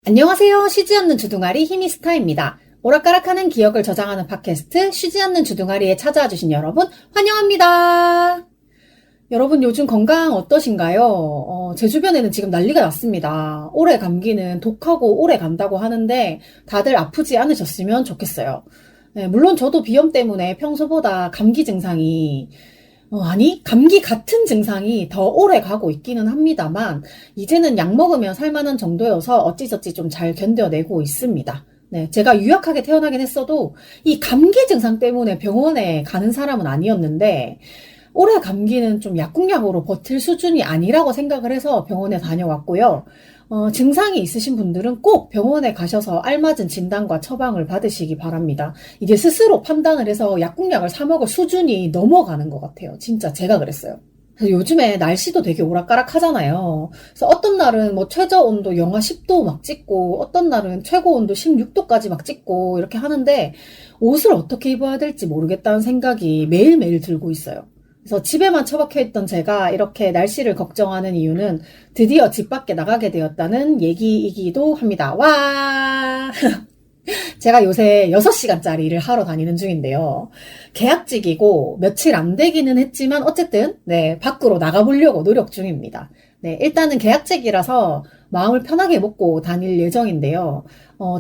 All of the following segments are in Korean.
안녕하세요. 쉬지 않는 주둥아리 히미스타입니다. 오락가락하는 기억을 저장하는 팟캐스트 쉬지 않는 주둥아리에 찾아와 주신 여러분 환영합니다. 여러분 요즘 건강 어떠신가요? 제 주변에는 지금 난리가 났습니다. 올해 감기는 독하고 오래 간다고 하는데 다들 아프지 않으셨으면 좋겠어요. 네, 물론 저도 비염 때문에 평소보다 감기 증상이 감기 같은 증상이 더 오래 가고 있기는 합니다만, 이제는 약 먹으면 살만한 정도여서 어찌저찌 좀 잘 견뎌내고 있습니다. 네, 제가 유약하게 태어나긴 했어도, 이 감기 증상 때문에 병원에 가는 사람은 아니었는데, 올해 감기는 좀 약국약으로 버틸 수준이 아니라고 생각을 해서 병원에 다녀왔고요. 증상이 있으신 분들은 꼭 병원에 가셔서 알맞은 진단과 처방을 받으시기 바랍니다. 이게 스스로 판단을 해서 약국약을 사 먹을 수준이 넘어가는 것 같아요. 진짜 제가 그랬어요. 그래서 요즘에 날씨도 되게 오락가락 하잖아요. 그래서 어떤 날은 뭐 최저 온도 영하 10도 막 찍고, 어떤 날은 최고 온도 16도까지 막 찍고, 이렇게 하는데, 옷을 어떻게 입어야 될지 모르겠다는 생각이 매일매일 들고 있어요. 그래서 집에만 처박혀 있던 제가 이렇게 날씨를 걱정하는 이유는 드디어 집 밖에 나가게 되었다는 얘기이기도 합니다. 와! 제가 요새 6시간짜리 일을 하러 다니는 중인데요. 계약직이고 며칠 안 되기는 했지만 어쨌든 네, 밖으로 나가보려고 노력 중입니다. 네, 일단은 계약직이라서 마음을 편하게 먹고 다닐 예정인데요.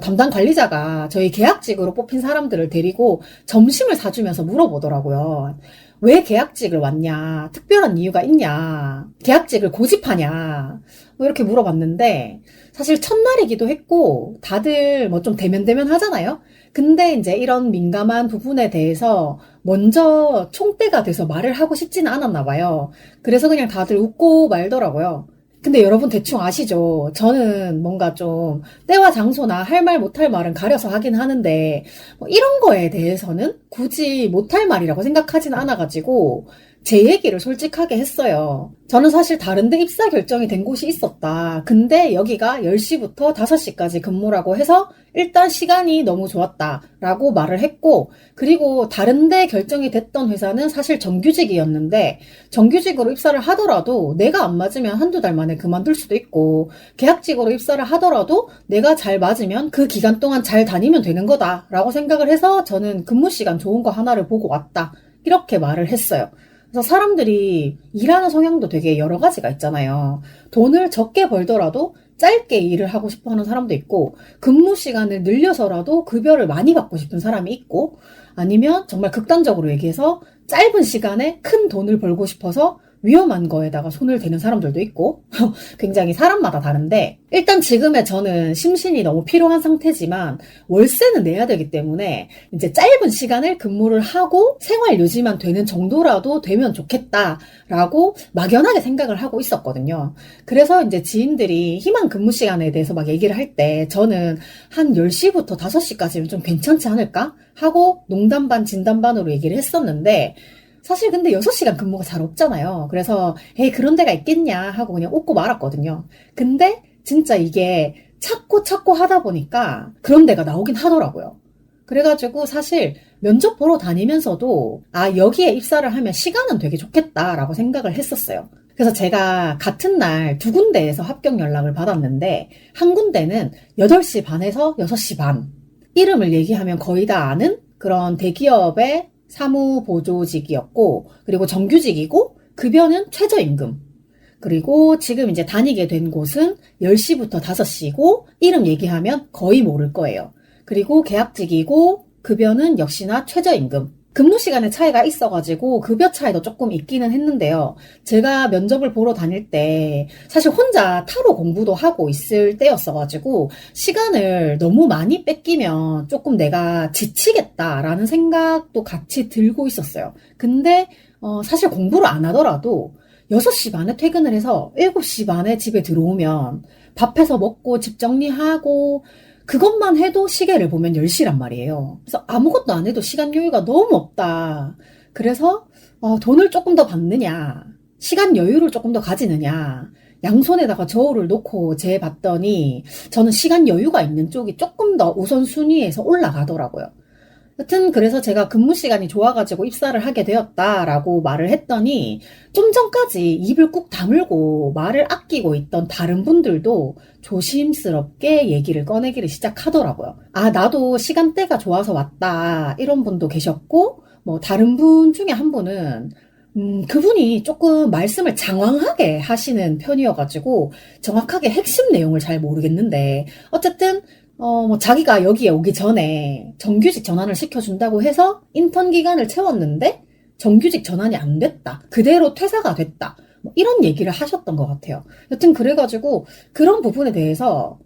담당 관리자가 저희 계약직으로 뽑힌 사람들을 데리고 점심을 사주면서 물어보더라고요. 왜 계약직을 왔냐? 특별한 이유가 있냐? 계약직을 고집하냐? 뭐 이렇게 물어봤는데 사실 첫날이기도 했고 다들 뭐 좀 대면대면 하잖아요. 근데 이제 이런 민감한 부분에 대해서 먼저 총대가 돼서 말을 하고 싶지는 않았나 봐요. 그래서 그냥 다들 웃고 말더라고요. 근데 여러분 대충 아시죠? 저는 뭔가 좀 때와 장소나 할 말 못할 말은 가려서 하긴 하는데 뭐 이런 거에 대해서는 굳이 못할 말이라고 생각하진 않아가지고 제 얘기를 솔직하게 했어요. 저는 사실 다른데 입사 결정이 된 곳이 있었다. 근데 여기가 10시부터 5시까지 근무라고 해서 일단 시간이 너무 좋았다라고 말을 했고, 그리고 다른데 결정이 됐던 회사는 사실 정규직이었는데 정규직으로 입사를 하더라도 내가 안 맞으면 한두 달 만에 그만둘 수도 있고, 계약직으로 입사를 하더라도 내가 잘 맞으면 그 기간 동안 잘 다니면 되는 거다라고 생각을 해서 저는 근무 시간 좋은 거 하나를 보고 왔다. 이렇게 말을 했어요. 그래서 사람들이 일하는 성향도 되게 여러 가지가 있잖아요. 돈을 적게 벌더라도 짧게 일을 하고 싶어 하는 사람도 있고, 근무 시간을 늘려서라도 급여를 많이 받고 싶은 사람이 있고, 아니면 정말 극단적으로 얘기해서 짧은 시간에 큰 돈을 벌고 싶어서 위험한 거에다가 손을 대는 사람들도 있고 굉장히 사람마다 다른데, 일단 지금의 저는 심신이 너무 필요한 상태지만 월세는 내야 되기 때문에 이제 짧은 시간을 근무를 하고 생활 유지만 되는 정도라도 되면 좋겠다라고 막연하게 생각을 하고 있었거든요. 그래서 이제 지인들이 희망 근무 시간에 대해서 막 얘기를 할 때 저는 한 10시부터 5시까지면 좀 괜찮지 않을까 하고 농담 반 진담 반으로 얘기를 했었는데, 사실 근데 6시간 근무가 잘 없잖아요. 그래서 에이 그런 데가 있겠냐 하고 그냥 웃고 말았거든요. 근데 진짜 이게 찾고 하다 보니까 그런 데가 나오긴 하더라고요. 그래가지고 사실 면접 보러 다니면서도 여기에 입사를 하면 시간은 되게 좋겠다라고 생각을 했었어요. 그래서 제가 같은 날 두 군데에서 합격 연락을 받았는데, 한 군데는 8시 반에서 6시 반. 이름을 얘기하면 거의 다 아는 그런 대기업의 사무보조직이었고, 그리고 정규직이고, 급여는 최저임금. 그리고 지금 이제 다니게 된 곳은 10시부터 5시고, 이름 얘기하면 거의 모를 거예요. 그리고 계약직이고, 급여는 역시나 최저임금. 근무 시간에 차이가 있어가지고 급여 차이도 조금 있기는 했는데요. 제가 면접을 보러 다닐 때 사실 혼자 타로 공부도 하고 있을 때였어가지고 시간을 너무 많이 뺏기면 조금 내가 지치겠다라는 생각도 같이 들고 있었어요. 근데 사실 공부를 안 하더라도 6시 반에 퇴근을 해서 7시 반에 집에 들어오면 밥해서 먹고 집 정리하고 그것만 해도 시계를 보면 10시란 말이에요. 그래서 아무것도 안 해도 시간 여유가 너무 없다. 그래서 돈을 조금 더 받느냐, 시간 여유를 조금 더 가지느냐, 양손에다가 저울을 놓고 재봤더니 저는 시간 여유가 있는 쪽이 조금 더 우선순위에서 올라가더라고요. 여튼 그래서 제가 근무 시간이 좋아가지고 입사를 하게 되었다라고 말을 했더니 좀 전까지 입을 꾹 다물고 말을 아끼고 있던 다른 분들도 조심스럽게 얘기를 꺼내기를 시작하더라고요. 아, 나도 시간대가 좋아서 왔다. 이런 분도 계셨고, 뭐 다른 분 중에 한 분은 그분이 조금 말씀을 장황하게 하시는 편이어가지고 정확하게 핵심 내용을 잘 모르겠는데 어쨌든 뭐 자기가 여기에 오기 전에 정규직 전환을 시켜준다고 해서 인턴 기간을 채웠는데 정규직 전환이 안 됐다. 그대로 퇴사가 됐다. 뭐 이런 얘기를 하셨던 것 같아요. 여튼 그래가지고 그런 부분에 대해서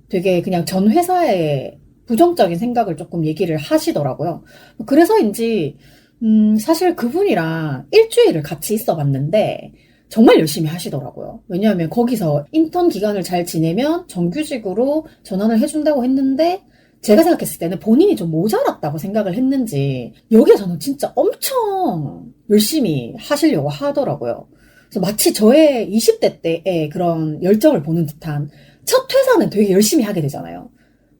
되게 그냥 전 회사에 부정적인 생각을 조금 얘기를 하시더라고요. 그래서인지 사실 그분이랑 일주일을 같이 있어 봤는데 정말 열심히 하시더라고요. 왜냐하면 거기서 인턴 기간을 잘 지내면 정규직으로 전환을 해준다고 했는데 제가 생각했을 때는 본인이 좀 모자랐다고 생각을 했는지 여기에서는 진짜 엄청 열심히 하시려고 하더라고요. 그래서 마치 저의 20대 때의 그런 열정을 보는 듯한 첫 퇴사는 되게 열심히 하게 되잖아요.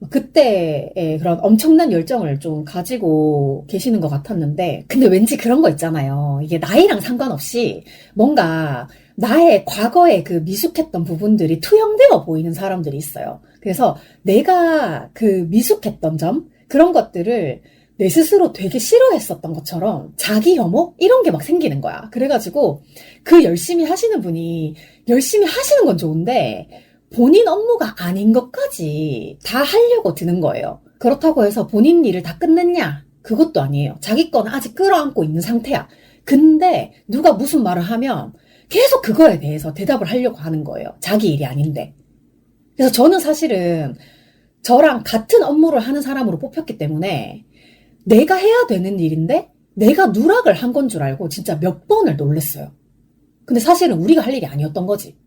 그때의 그런 엄청난 열정을 좀 가지고 계시는 것 같았는데, 근데 왠지 그런 거 있잖아요. 이게 나이랑 상관없이 뭔가 나의 과거의 그 미숙했던 부분들이 투영되어 보이는 사람들이 있어요. 그래서 내가 그 미숙했던 점, 그런 것들을 내 스스로 되게 싫어했었던 것처럼 자기 혐오? 이런 게 막 생기는 거야. 그래가지고 그 열심히 하시는 분이 열심히 하시는 건 좋은데, 본인 업무가 아닌 것까지 다 하려고 드는 거예요. 그렇다고 해서 본인 일을 다 끝냈냐? 그것도 아니에요. 자기 거는 아직 끌어안고 있는 상태야. 근데 누가 무슨 말을 하면 계속 그거에 대해서 대답을 하려고 하는 거예요. 자기 일이 아닌데. 그래서 저는 사실은 저랑 같은 업무를 하는 사람으로 뽑혔기 때문에 내가 해야 되는 일인데 내가 누락을 한 건 줄 알고 진짜 몇 번을 놀랬어요. 근데 사실은 우리가 할 일이 아니었던 거지.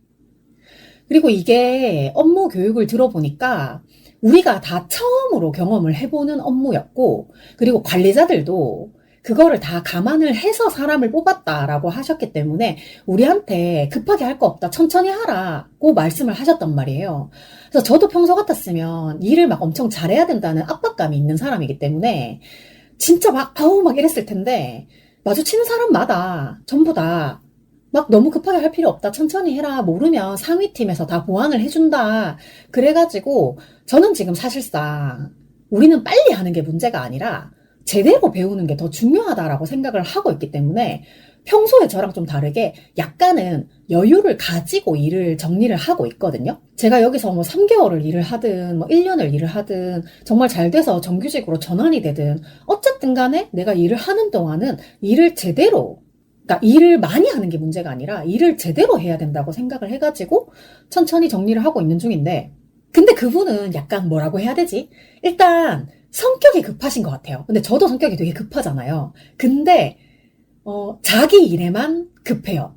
그리고 이게 업무 교육을 들어보니까 우리가 다 처음으로 경험을 해보는 업무였고, 그리고 관리자들도 그거를 다 감안을 해서 사람을 뽑았다라고 하셨기 때문에 우리한테 급하게 할 거 없다, 천천히 하라고 말씀을 하셨단 말이에요. 그래서 저도 평소 같았으면 일을 막 엄청 잘해야 된다는 압박감이 있는 사람이기 때문에 진짜 막 아우 막 이랬을 텐데 마주치는 사람마다 전부 다 막 너무 급하게 할 필요 없다. 천천히 해라. 모르면 상위팀에서 다 보완을 해준다. 그래가지고 저는 지금 사실상 우리는 빨리 하는 게 문제가 아니라 제대로 배우는 게 더 중요하다라고 생각을 하고 있기 때문에 평소에 저랑 좀 다르게 약간은 여유를 가지고 일을 정리를 하고 있거든요. 제가 여기서 뭐 3개월을 일을 하든 뭐 1년을 일을 하든 정말 잘 돼서 정규직으로 전환이 되든 어쨌든 간에 내가 일을 하는 동안은 일을 제대로, 그러니까 일을 많이 하는 게 문제가 아니라 일을 제대로 해야 된다고 생각을 해가지고 천천히 정리를 하고 있는 중인데, 근데 그분은 약간 뭐라고 해야 되지? 일단 성격이 급하신 것 같아요. 근데 저도 성격이 되게 급하잖아요. 근데 자기 일에만 급해요.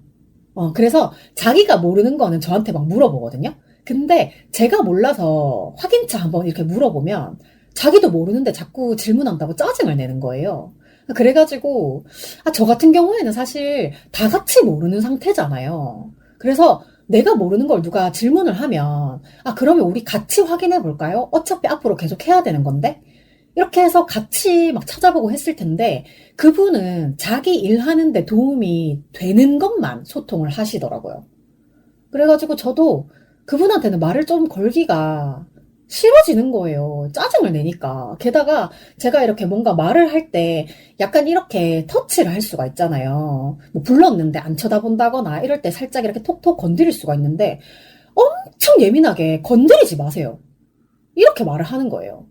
그래서 자기가 모르는 거는 저한테 막 물어보거든요. 근데 제가 몰라서 확인차 한번 이렇게 물어보면 자기도 모르는데 자꾸 질문한다고 짜증을 내는 거예요. 그래가지고 저 같은 경우에는 사실 다 같이 모르는 상태잖아요. 그래서 내가 모르는 걸 누가 질문을 하면 그러면 우리 같이 확인해 볼까요? 어차피 앞으로 계속 해야 되는 건데? 이렇게 해서 같이 막 찾아보고 했을 텐데 그분은 자기 일하는데 도움이 되는 것만 소통을 하시더라고요. 그래가지고 저도 그분한테는 말을 좀 걸기가 싫어지는 거예요. 짜증을 내니까. 게다가 제가 이렇게 뭔가 말을 할 때 약간 이렇게 터치를 할 수가 있잖아요. 뭐 불렀는데 안 쳐다본다거나 이럴 때 살짝 이렇게 톡톡 건드릴 수가 있는데 엄청 예민하게 건드리지 마세요. 이렇게 말을 하는 거예요.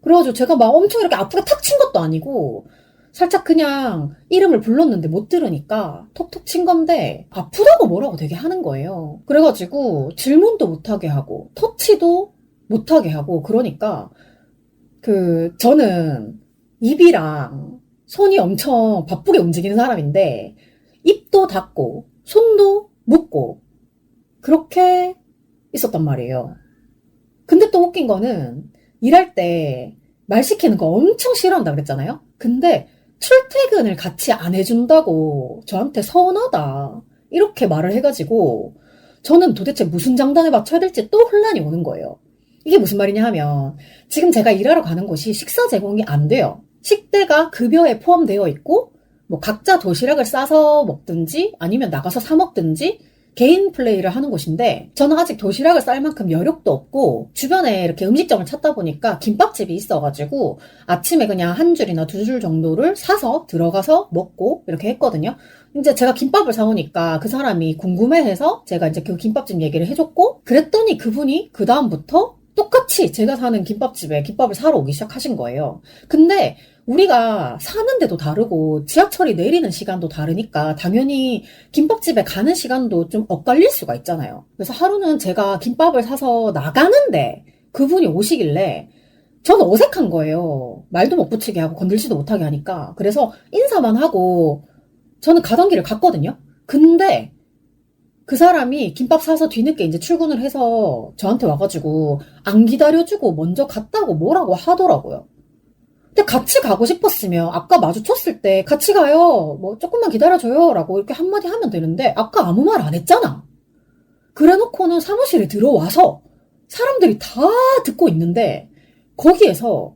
그래가지고 제가 막 엄청 이렇게 아프게 탁 친 것도 아니고 살짝 그냥 이름을 불렀는데 못 들으니까 톡톡 친 건데 아프다고 뭐라고 되게 하는 거예요. 그래가지고 질문도 못하게 하고 터치도 못하게 하고 그러니까 저는 입이랑 손이 엄청 바쁘게 움직이는 사람인데 입도 닫고 손도 묶고 그렇게 있었단 말이에요. 근데 또 웃긴 거는 일할 때 말 시키는 거 엄청 싫어한다 그랬잖아요. 근데 출퇴근을 같이 안 해준다고 저한테 서운하다 이렇게 말을 해가지고 저는 도대체 무슨 장단에 맞춰야 될지 또 혼란이 오는 거예요. 이게 무슨 말이냐 하면 지금 제가 일하러 가는 곳이 식사 제공이 안 돼요. 식대가 급여에 포함되어 있고 뭐 각자 도시락을 싸서 먹든지 아니면 나가서 사 먹든지 개인 플레이를 하는 곳인데 저는 아직 도시락을 쌀 만큼 여력도 없고 주변에 이렇게 음식점을 찾다 보니까 김밥집이 있어가지고 아침에 그냥 한 줄이나 두 줄 정도를 사서 들어가서 먹고 이렇게 했거든요. 이제 제가 김밥을 사오니까 그 사람이 궁금해해서 제가 이제 그 김밥집 얘기를 해줬고 그랬더니 그분이 그 다음부터 똑같이 제가 사는 김밥집에 김밥을 사러 오기 시작하신 거예요. 근데 우리가 사는 데도 다르고 지하철이 내리는 시간도 다르니까 당연히 김밥집에 가는 시간도 좀 엇갈릴 수가 있잖아요. 그래서 하루는 제가 김밥을 사서 나가는데 그분이 오시길래 저는 어색한 거예요. 말도 못 붙이게 하고 건들지도 못하게 하니까. 그래서 인사만 하고 저는 가던 길을 갔거든요. 근데 그 사람이 김밥 사서 뒤늦게 이제 출근을 해서 저한테 와가지고 안 기다려주고 먼저 갔다고 뭐라고 하더라고요. 근데 같이 가고 싶었으면 아까 마주쳤을 때 같이 가요. 뭐 조금만 기다려줘요. 라고 이렇게 한마디 하면 되는데 아까 아무 말 안 했잖아. 그래놓고는 사무실에 들어와서 사람들이 다 듣고 있는데 거기에서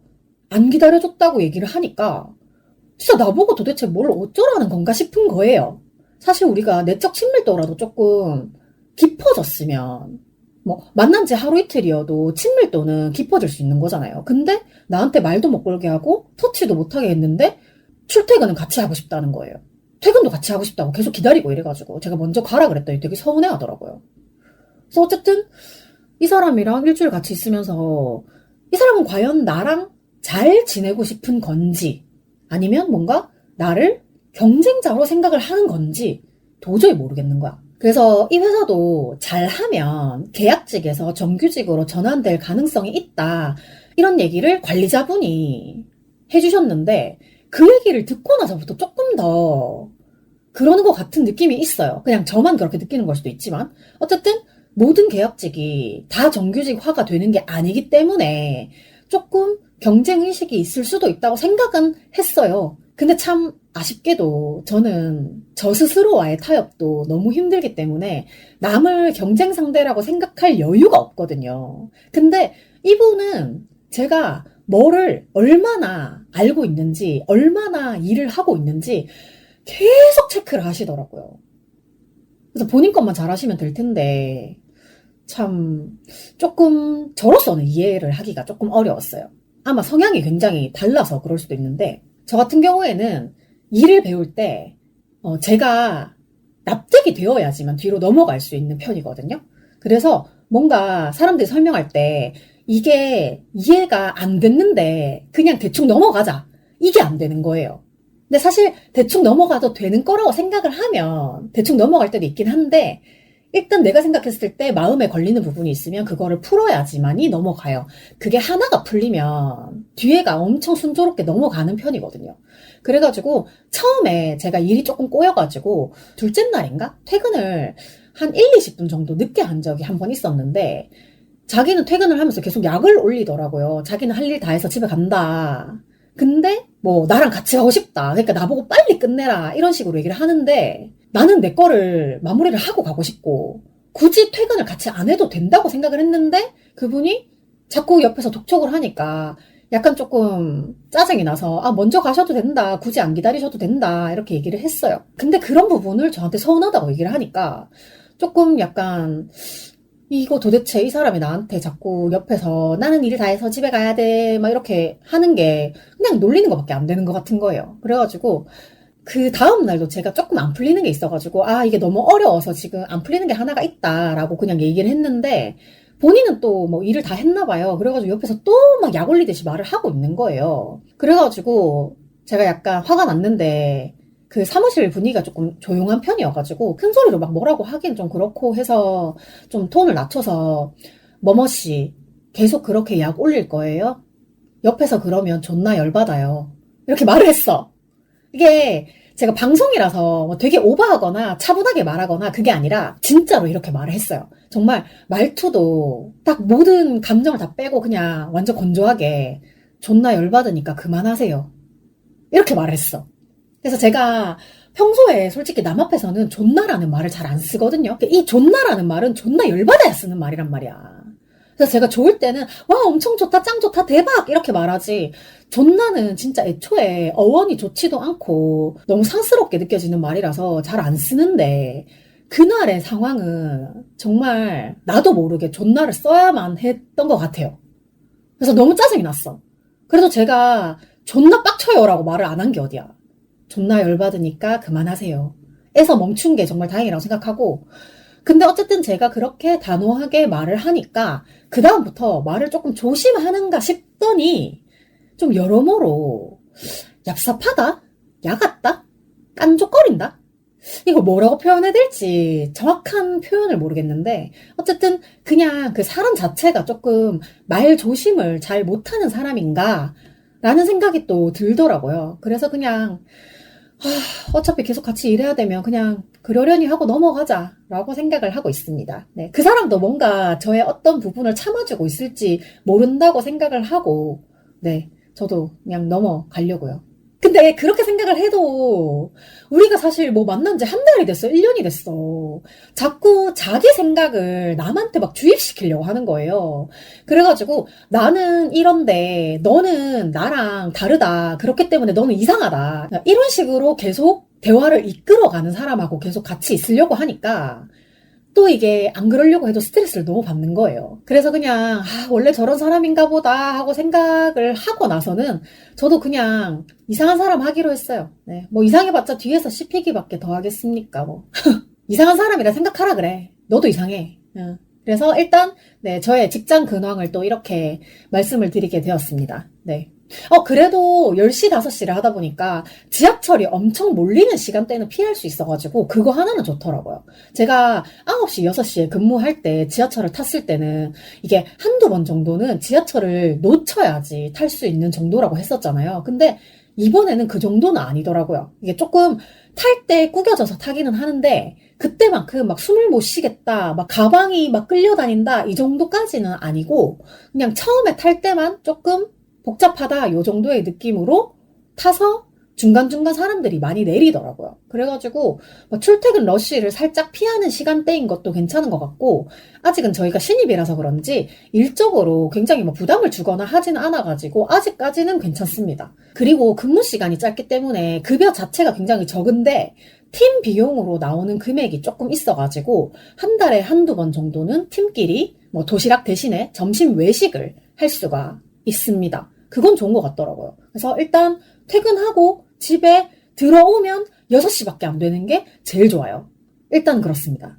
안 기다려줬다고 얘기를 하니까 진짜 나보고 도대체 뭘 어쩌라는 건가 싶은 거예요. 사실 우리가 내적 친밀도라도 조금 깊어졌으면 뭐 만난 지 하루 이틀이어도 친밀도는 깊어질 수 있는 거잖아요. 근데 나한테 말도 못 걸게 하고 터치도 못하게 했는데 출퇴근은 같이 하고 싶다는 거예요. 퇴근도 같이 하고 싶다고 계속 기다리고 이래가지고 제가 먼저 가라 그랬더니 되게 서운해 하더라고요. 그래서 어쨌든 이 사람이랑 일주일 같이 있으면서 이 사람은 과연 나랑 잘 지내고 싶은 건지 아니면 뭔가 나를 경쟁자로 생각을 하는 건지 도저히 모르겠는 거야. 그래서 이 회사도 잘하면 계약직에서 정규직으로 전환될 가능성이 있다. 이런 얘기를 관리자분이 해주셨는데 그 얘기를 듣고 나서부터 조금 더 그러는 것 같은 느낌이 있어요. 그냥 저만 그렇게 느끼는 걸 수도 있지만 어쨌든 모든 계약직이 다 정규직화가 되는 게 아니기 때문에 조금 경쟁의식이 있을 수도 있다고 생각은 했어요. 근데 참 아쉽게도 저는 저 스스로와의 타협도 너무 힘들기 때문에 남을 경쟁 상대라고 생각할 여유가 없거든요. 근데 이분은 제가 뭐를 얼마나 알고 있는지, 얼마나 일을 하고 있는지 계속 체크를 하시더라고요. 그래서 본인 것만 잘하시면 될 텐데 참 조금 저로서는 이해를 하기가 조금 어려웠어요. 아마 성향이 굉장히 달라서 그럴 수도 있는데 저 같은 경우에는 일을 배울 때 제가 납득이 되어야지만 뒤로 넘어갈 수 있는 편이거든요. 그래서 뭔가 사람들이 설명할 때 이게 이해가 안 됐는데 그냥 대충 넘어가자. 이게 안 되는 거예요. 근데 사실 대충 넘어가도 되는 거라고 생각을 하면 대충 넘어갈 때도 있긴 한데 일단 내가 생각했을 때 마음에 걸리는 부분이 있으면 그거를 풀어야지만이 넘어가요. 그게 하나가 풀리면 뒤에가 엄청 순조롭게 넘어가는 편이거든요. 그래가지고 처음에 제가 일이 조금 꼬여가지고 둘째 날인가? 퇴근을 한 1, 20분 정도 늦게 한 적이 한 번 있었는데 자기는 퇴근을 하면서 계속 약을 올리더라고요. 자기는 할 일 다 해서 집에 간다. 근데 뭐 나랑 같이 가고 싶다. 그러니까 나보고 빨리 끝내라. 이런 식으로 얘기를 하는데 나는 내 거를 마무리를 하고 가고 싶고 굳이 퇴근을 같이 안 해도 된다고 생각을 했는데 그분이 자꾸 옆에서 독촉을 하니까 약간 조금 짜증이 나서 먼저 가셔도 된다. 굳이 안 기다리셔도 된다. 이렇게 얘기를 했어요. 근데 그런 부분을 저한테 서운하다고 얘기를 하니까 조금 약간 이거 도대체 이 사람이 나한테 자꾸 옆에서 나는 일 다 해서 집에 가야 돼. 막 이렇게 하는 게 그냥 놀리는 것밖에 안 되는 것 같은 거예요. 그래가지고 그 다음날도 제가 조금 안 풀리는 게 있어가지고 이게 너무 어려워서 지금 안 풀리는 게 하나가 있다라고 그냥 얘기를 했는데 본인은 또 뭐 일을 다 했나 봐요. 그래가지고 옆에서 또 막 약 올리듯이 말을 하고 있는 거예요. 그래가지고 제가 약간 화가 났는데 그 사무실 분위기가 조금 조용한 편이어가지고 큰 소리로 막 뭐라고 하긴 좀 그렇고 해서 좀 톤을 낮춰서 뭐뭐씨 계속 그렇게 약 올릴 거예요? 옆에서 그러면 존나 열받아요. 이렇게 말을 했어. 이게 제가 방송이라서 뭐 되게 오버하거나 차분하게 말하거나 그게 아니라 진짜로 이렇게 말을 했어요. 정말 말투도 딱 모든 감정을 다 빼고 그냥 완전 건조하게 존나 열받으니까 그만하세요. 이렇게 말을 했어. 그래서 제가 평소에 솔직히 남 앞에서는 존나라는 말을 잘 안 쓰거든요. 이 존나라는 말은 존나 열받아야 쓰는 말이란 말이야. 그래서 제가 좋을 때는 와 엄청 좋다 짱 좋다 대박 이렇게 말하지 존나는 진짜 애초에 어원이 좋지도 않고 너무 상스럽게 느껴지는 말이라서 잘 안 쓰는데 그날의 상황은 정말 나도 모르게 존나를 써야만 했던 것 같아요. 그래서 너무 짜증이 났어. 그래서 제가 존나 빡쳐요라고 말을 안 한 게 어디야. 존나 열받으니까 그만하세요. 에서 멈춘 게 정말 다행이라고 생각하고 근데 어쨌든 제가 그렇게 단호하게 말을 하니까 그다음부터 말을 조금 조심하는가 싶더니 좀 여러모로 얍삽하다? 야같다? 깐족거린다? 이거 뭐라고 표현해야 될지 정확한 표현을 모르겠는데 어쨌든 그냥 그 사람 자체가 조금 말 조심을 잘 못하는 사람인가 라는 생각이 또 들더라고요. 그래서 그냥 어차피 계속 같이 일해야 되면 그냥 그러려니 하고 넘어가자라고 생각을 하고 있습니다. 네, 그 사람도 뭔가 저의 어떤 부분을 참아주고 있을지 모른다고 생각을 하고 네, 저도 그냥 넘어가려고요. 근데 그렇게 생각을 해도 우리가 사실 뭐 만난 지 한 달이 됐어, 1년이 됐어. 자꾸 자기 생각을 남한테 막 주입시키려고 하는 거예요. 그래가지고 나는 이런데 너는 나랑 다르다. 그렇기 때문에 너는 이상하다. 이런 식으로 계속 대화를 이끌어가는 사람하고 계속 같이 있으려고 하니까 또 이게 안 그러려고 해도 스트레스를 너무 받는 거예요. 그래서 그냥 원래 저런 사람인가 보다 하고 생각을 하고 나서는 저도 그냥 이상한 사람 하기로 했어요. 네, 뭐 이상해봤자 뒤에서 씹히기밖에 더 하겠습니까 뭐. 이상한 사람이라 생각하라 그래. 너도 이상해. 그래서 일단 네, 저의 직장 근황을 또 이렇게 말씀을 드리게 되었습니다. 네. 그래도 10시, 5시를 하다 보니까 지하철이 엄청 몰리는 시간대는 피할 수 있어가지고 그거 하나는 좋더라고요. 제가 9시, 6시에 근무할 때 지하철을 탔을 때는 이게 한두 번 정도는 지하철을 놓쳐야지 탈 수 있는 정도라고 했었잖아요. 근데 이번에는 그 정도는 아니더라고요. 이게 조금 탈 때 구겨져서 타기는 하는데 그때만큼 막 숨을 못 쉬겠다, 막 가방이 막 끌려다닌다 이 정도까지는 아니고 그냥 처음에 탈 때만 조금 복잡하다 요 정도의 느낌으로 타서 중간중간 사람들이 많이 내리더라고요. 그래가지고 출퇴근 러쉬를 살짝 피하는 시간대인 것도 괜찮은 것 같고 아직은 저희가 신입이라서 그런지 일적으로 굉장히 부담을 주거나 하진 않아가지고 아직까지는 괜찮습니다. 그리고 근무 시간이 짧기 때문에 급여 자체가 굉장히 적은데 팀 비용으로 나오는 금액이 조금 있어가지고 한 달에 한두 번 정도는 팀끼리 도시락 대신에 점심 외식을 할 수가 있습니다. 그건 좋은 것 같더라고요. 그래서 일단 퇴근하고 집에 들어오면 6시밖에 안 되는 게 제일 좋아요. 일단 그렇습니다.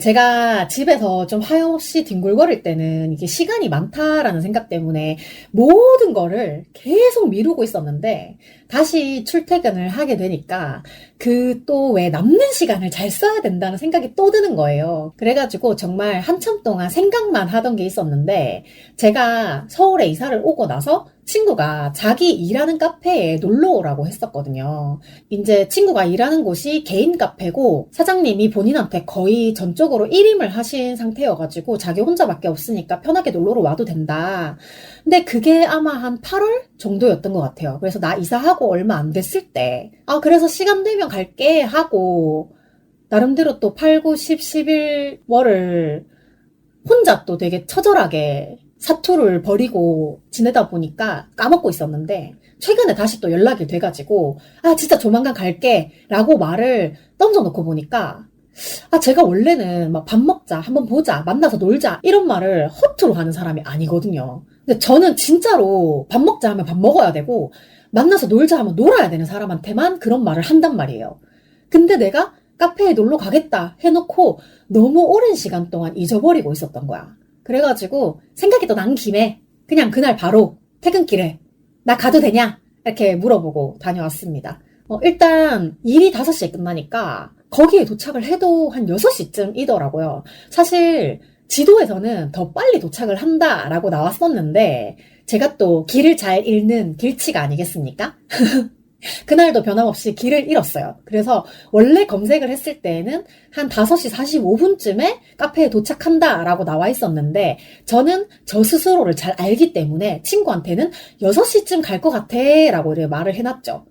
제가 집에서 좀 하염없이 뒹굴거릴 때는 이게 시간이 많다라는 생각 때문에 모든 거를 계속 미루고 있었는데 다시 출퇴근을 하게 되니까 그 또 왜 남는 시간을 잘 써야 된다는 생각이 또 드는 거예요. 그래가지고 정말 한참 동안 생각만 하던 게 있었는데 제가 서울에 이사를 오고 나서 친구가 자기 일하는 카페에 놀러 오라고 했었거든요. 이제 친구가 일하는 곳이 개인 카페고 사장님이 본인한테 거의 전적으로 1임을 하신 상태여가지고 자기 혼자밖에 없으니까 편하게 놀러 와도 된다. 근데 그게 아마 한 8월 정도였던 것 같아요. 그래서 나 이사하고 얼마 안 됐을 때 그래서 시간 되면 갈게 하고 나름대로 또 8, 9, 10, 11월을 혼자 또 되게 처절하게 사투를 벌이고 지내다 보니까 까먹고 있었는데 최근에 다시 또 연락이 돼가지고 진짜 조만간 갈게 라고 말을 던져놓고 보니까 제가 원래는 막 밥 먹자, 한번 보자, 만나서 놀자 이런 말을 허투루 하는 사람이 아니거든요. 근데 저는 진짜로 밥 먹자 하면 밥 먹어야 되고 만나서 놀자 하면 놀아야 되는 사람한테만 그런 말을 한단 말이에요. 근데 내가 카페에 놀러 가겠다 해놓고 너무 오랜 시간 동안 잊어버리고 있었던 거야. 그래가지고 생각이 또 난 김에 그냥 그날 바로 퇴근길에 나 가도 되냐? 이렇게 물어보고 다녀왔습니다. 일단 일이 5시에 끝나니까 거기에 도착을 해도 한 6시쯤이더라고요. 사실 지도에서는 더 빨리 도착을 한다라고 나왔었는데 제가 또 길을 잘 잃는 길치가 아니겠습니까? 그날도 변함없이 길을 잃었어요. 그래서 원래 검색을 했을 때에는 한 5시 45분쯤에 카페에 도착한다 라고 나와 있었는데 저는 저 스스로를 잘 알기 때문에 친구한테는 6시쯤 갈 것 같아 라고 말을 해놨죠.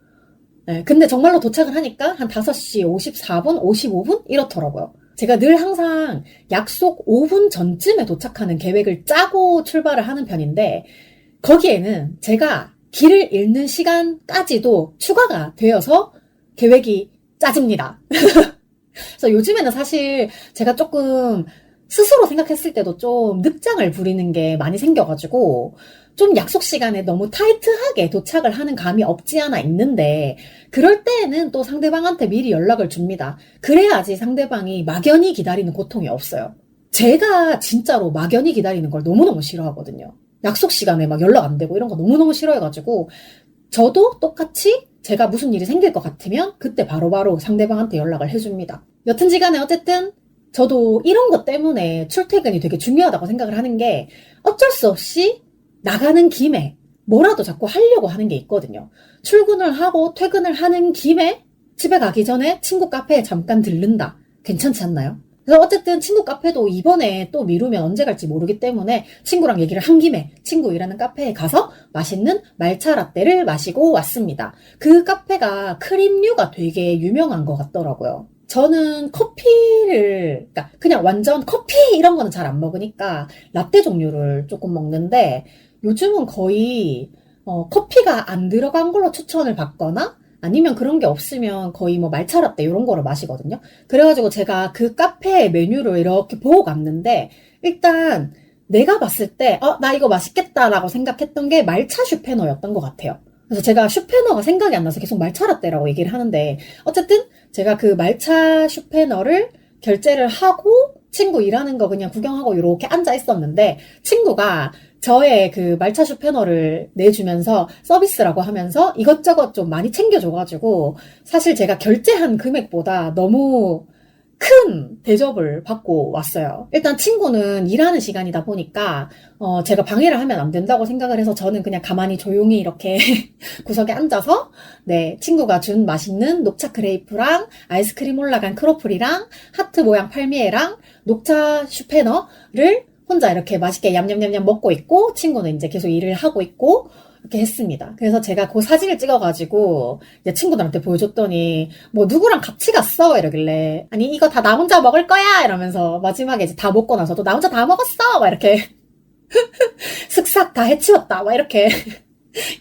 네, 근데 정말로 도착을 하니까 한 5시 54분, 55분 이렇더라고요. 제가 늘 항상 약속 5분 전쯤에 도착하는 계획을 짜고 출발을 하는 편인데, 거기에는 제가 길을 잃는 시간까지도 추가가 되어서 계획이 짜집니다. 그래서 요즘에는 사실 제가 조금 스스로 생각했을 때도 좀 늑장을 부리는 게 많이 생겨가지고 좀 약속 시간에 너무 타이트하게 도착을 하는 감이 없지 않아 있는데, 그럴 때에는 또 상대방한테 미리 연락을 줍니다. 그래야지 상대방이 막연히 기다리는 고통이 없어요. 제가 진짜로 막연히 기다리는 걸 너무너무 싫어하거든요. 약속 시간에 막 연락 안 되고 이런 거 너무너무 싫어해가지고, 저도 똑같이 제가 무슨 일이 생길 것 같으면 그때 바로바로 상대방한테 연락을 해줍니다. 여튼지 간에 어쨌든 저도 이런 것 때문에 출퇴근이 되게 중요하다고 생각을 하는 게, 어쩔 수 없이 나가는 김에 뭐라도 자꾸 하려고 하는 게 있거든요. 출근을 하고 퇴근을 하는 김에 집에 가기 전에 친구 카페에 잠깐 들른다. 괜찮지 않나요? 그래서 어쨌든 친구 카페도 이번에 또 미루면 언제 갈지 모르기 때문에 친구랑 얘기를 한 김에 친구 일하는 카페에 가서 맛있는 말차 라떼를 마시고 왔습니다. 그 카페가 크림류가 되게 유명한 것 같더라고요. 저는 커피를, 그러니까 그냥 완전 커피 이런 거는 잘 안 먹으니까 라떼 종류를 조금 먹는데, 요즘은 거의 커피가 안 들어간 걸로 추천을 받거나 아니면 그런 게 없으면 거의 뭐 말차 라떼 이런 거를 마시거든요. 그래가지고 제가 그 카페의 메뉴를 이렇게 보고 갔는데, 일단 내가 봤을 때 나 이거 맛있겠다라고 생각했던 게 말차 슈페너였던 것 같아요. 그래서 제가 슈페너가 생각이 안 나서 계속 말차 라떼라고 얘기를 하는데, 어쨌든 제가 그 말차 슈페너를 결제를 하고 친구 일하는 거 그냥 구경하고 이렇게 앉아 있었는데, 친구가 저의 그 말차 슈페너를 내주면서 서비스라고 하면서 이것저것 좀 많이 챙겨줘가지고, 사실 제가 결제한 금액보다 너무 큰 대접을 받고 왔어요. 일단 친구는 일하는 시간이다 보니까 제가 방해를 하면 안 된다고 생각을 해서 저는 그냥 가만히 조용히 이렇게 구석에 앉아서, 네, 친구가 준 맛있는 녹차 크레이프랑 아이스크림 올라간 크로플이랑 하트 모양 팔미에랑 녹차 슈페너를 혼자 이렇게 맛있게 얌얌얌얌 먹고 있고, 친구는 이제 계속 일을 하고 있고 이렇게 했습니다. 그래서 제가 그 사진을 찍어가지고 이제 친구들한테 보여줬더니, 뭐 누구랑 같이 갔어? 이러길래, 아니 이거 다 나 혼자 먹을 거야 이러면서 마지막에 이제 다 먹고 나서도 나 혼자 다 먹었어 막 이렇게 슥싹 다 해치웠다 막 이렇게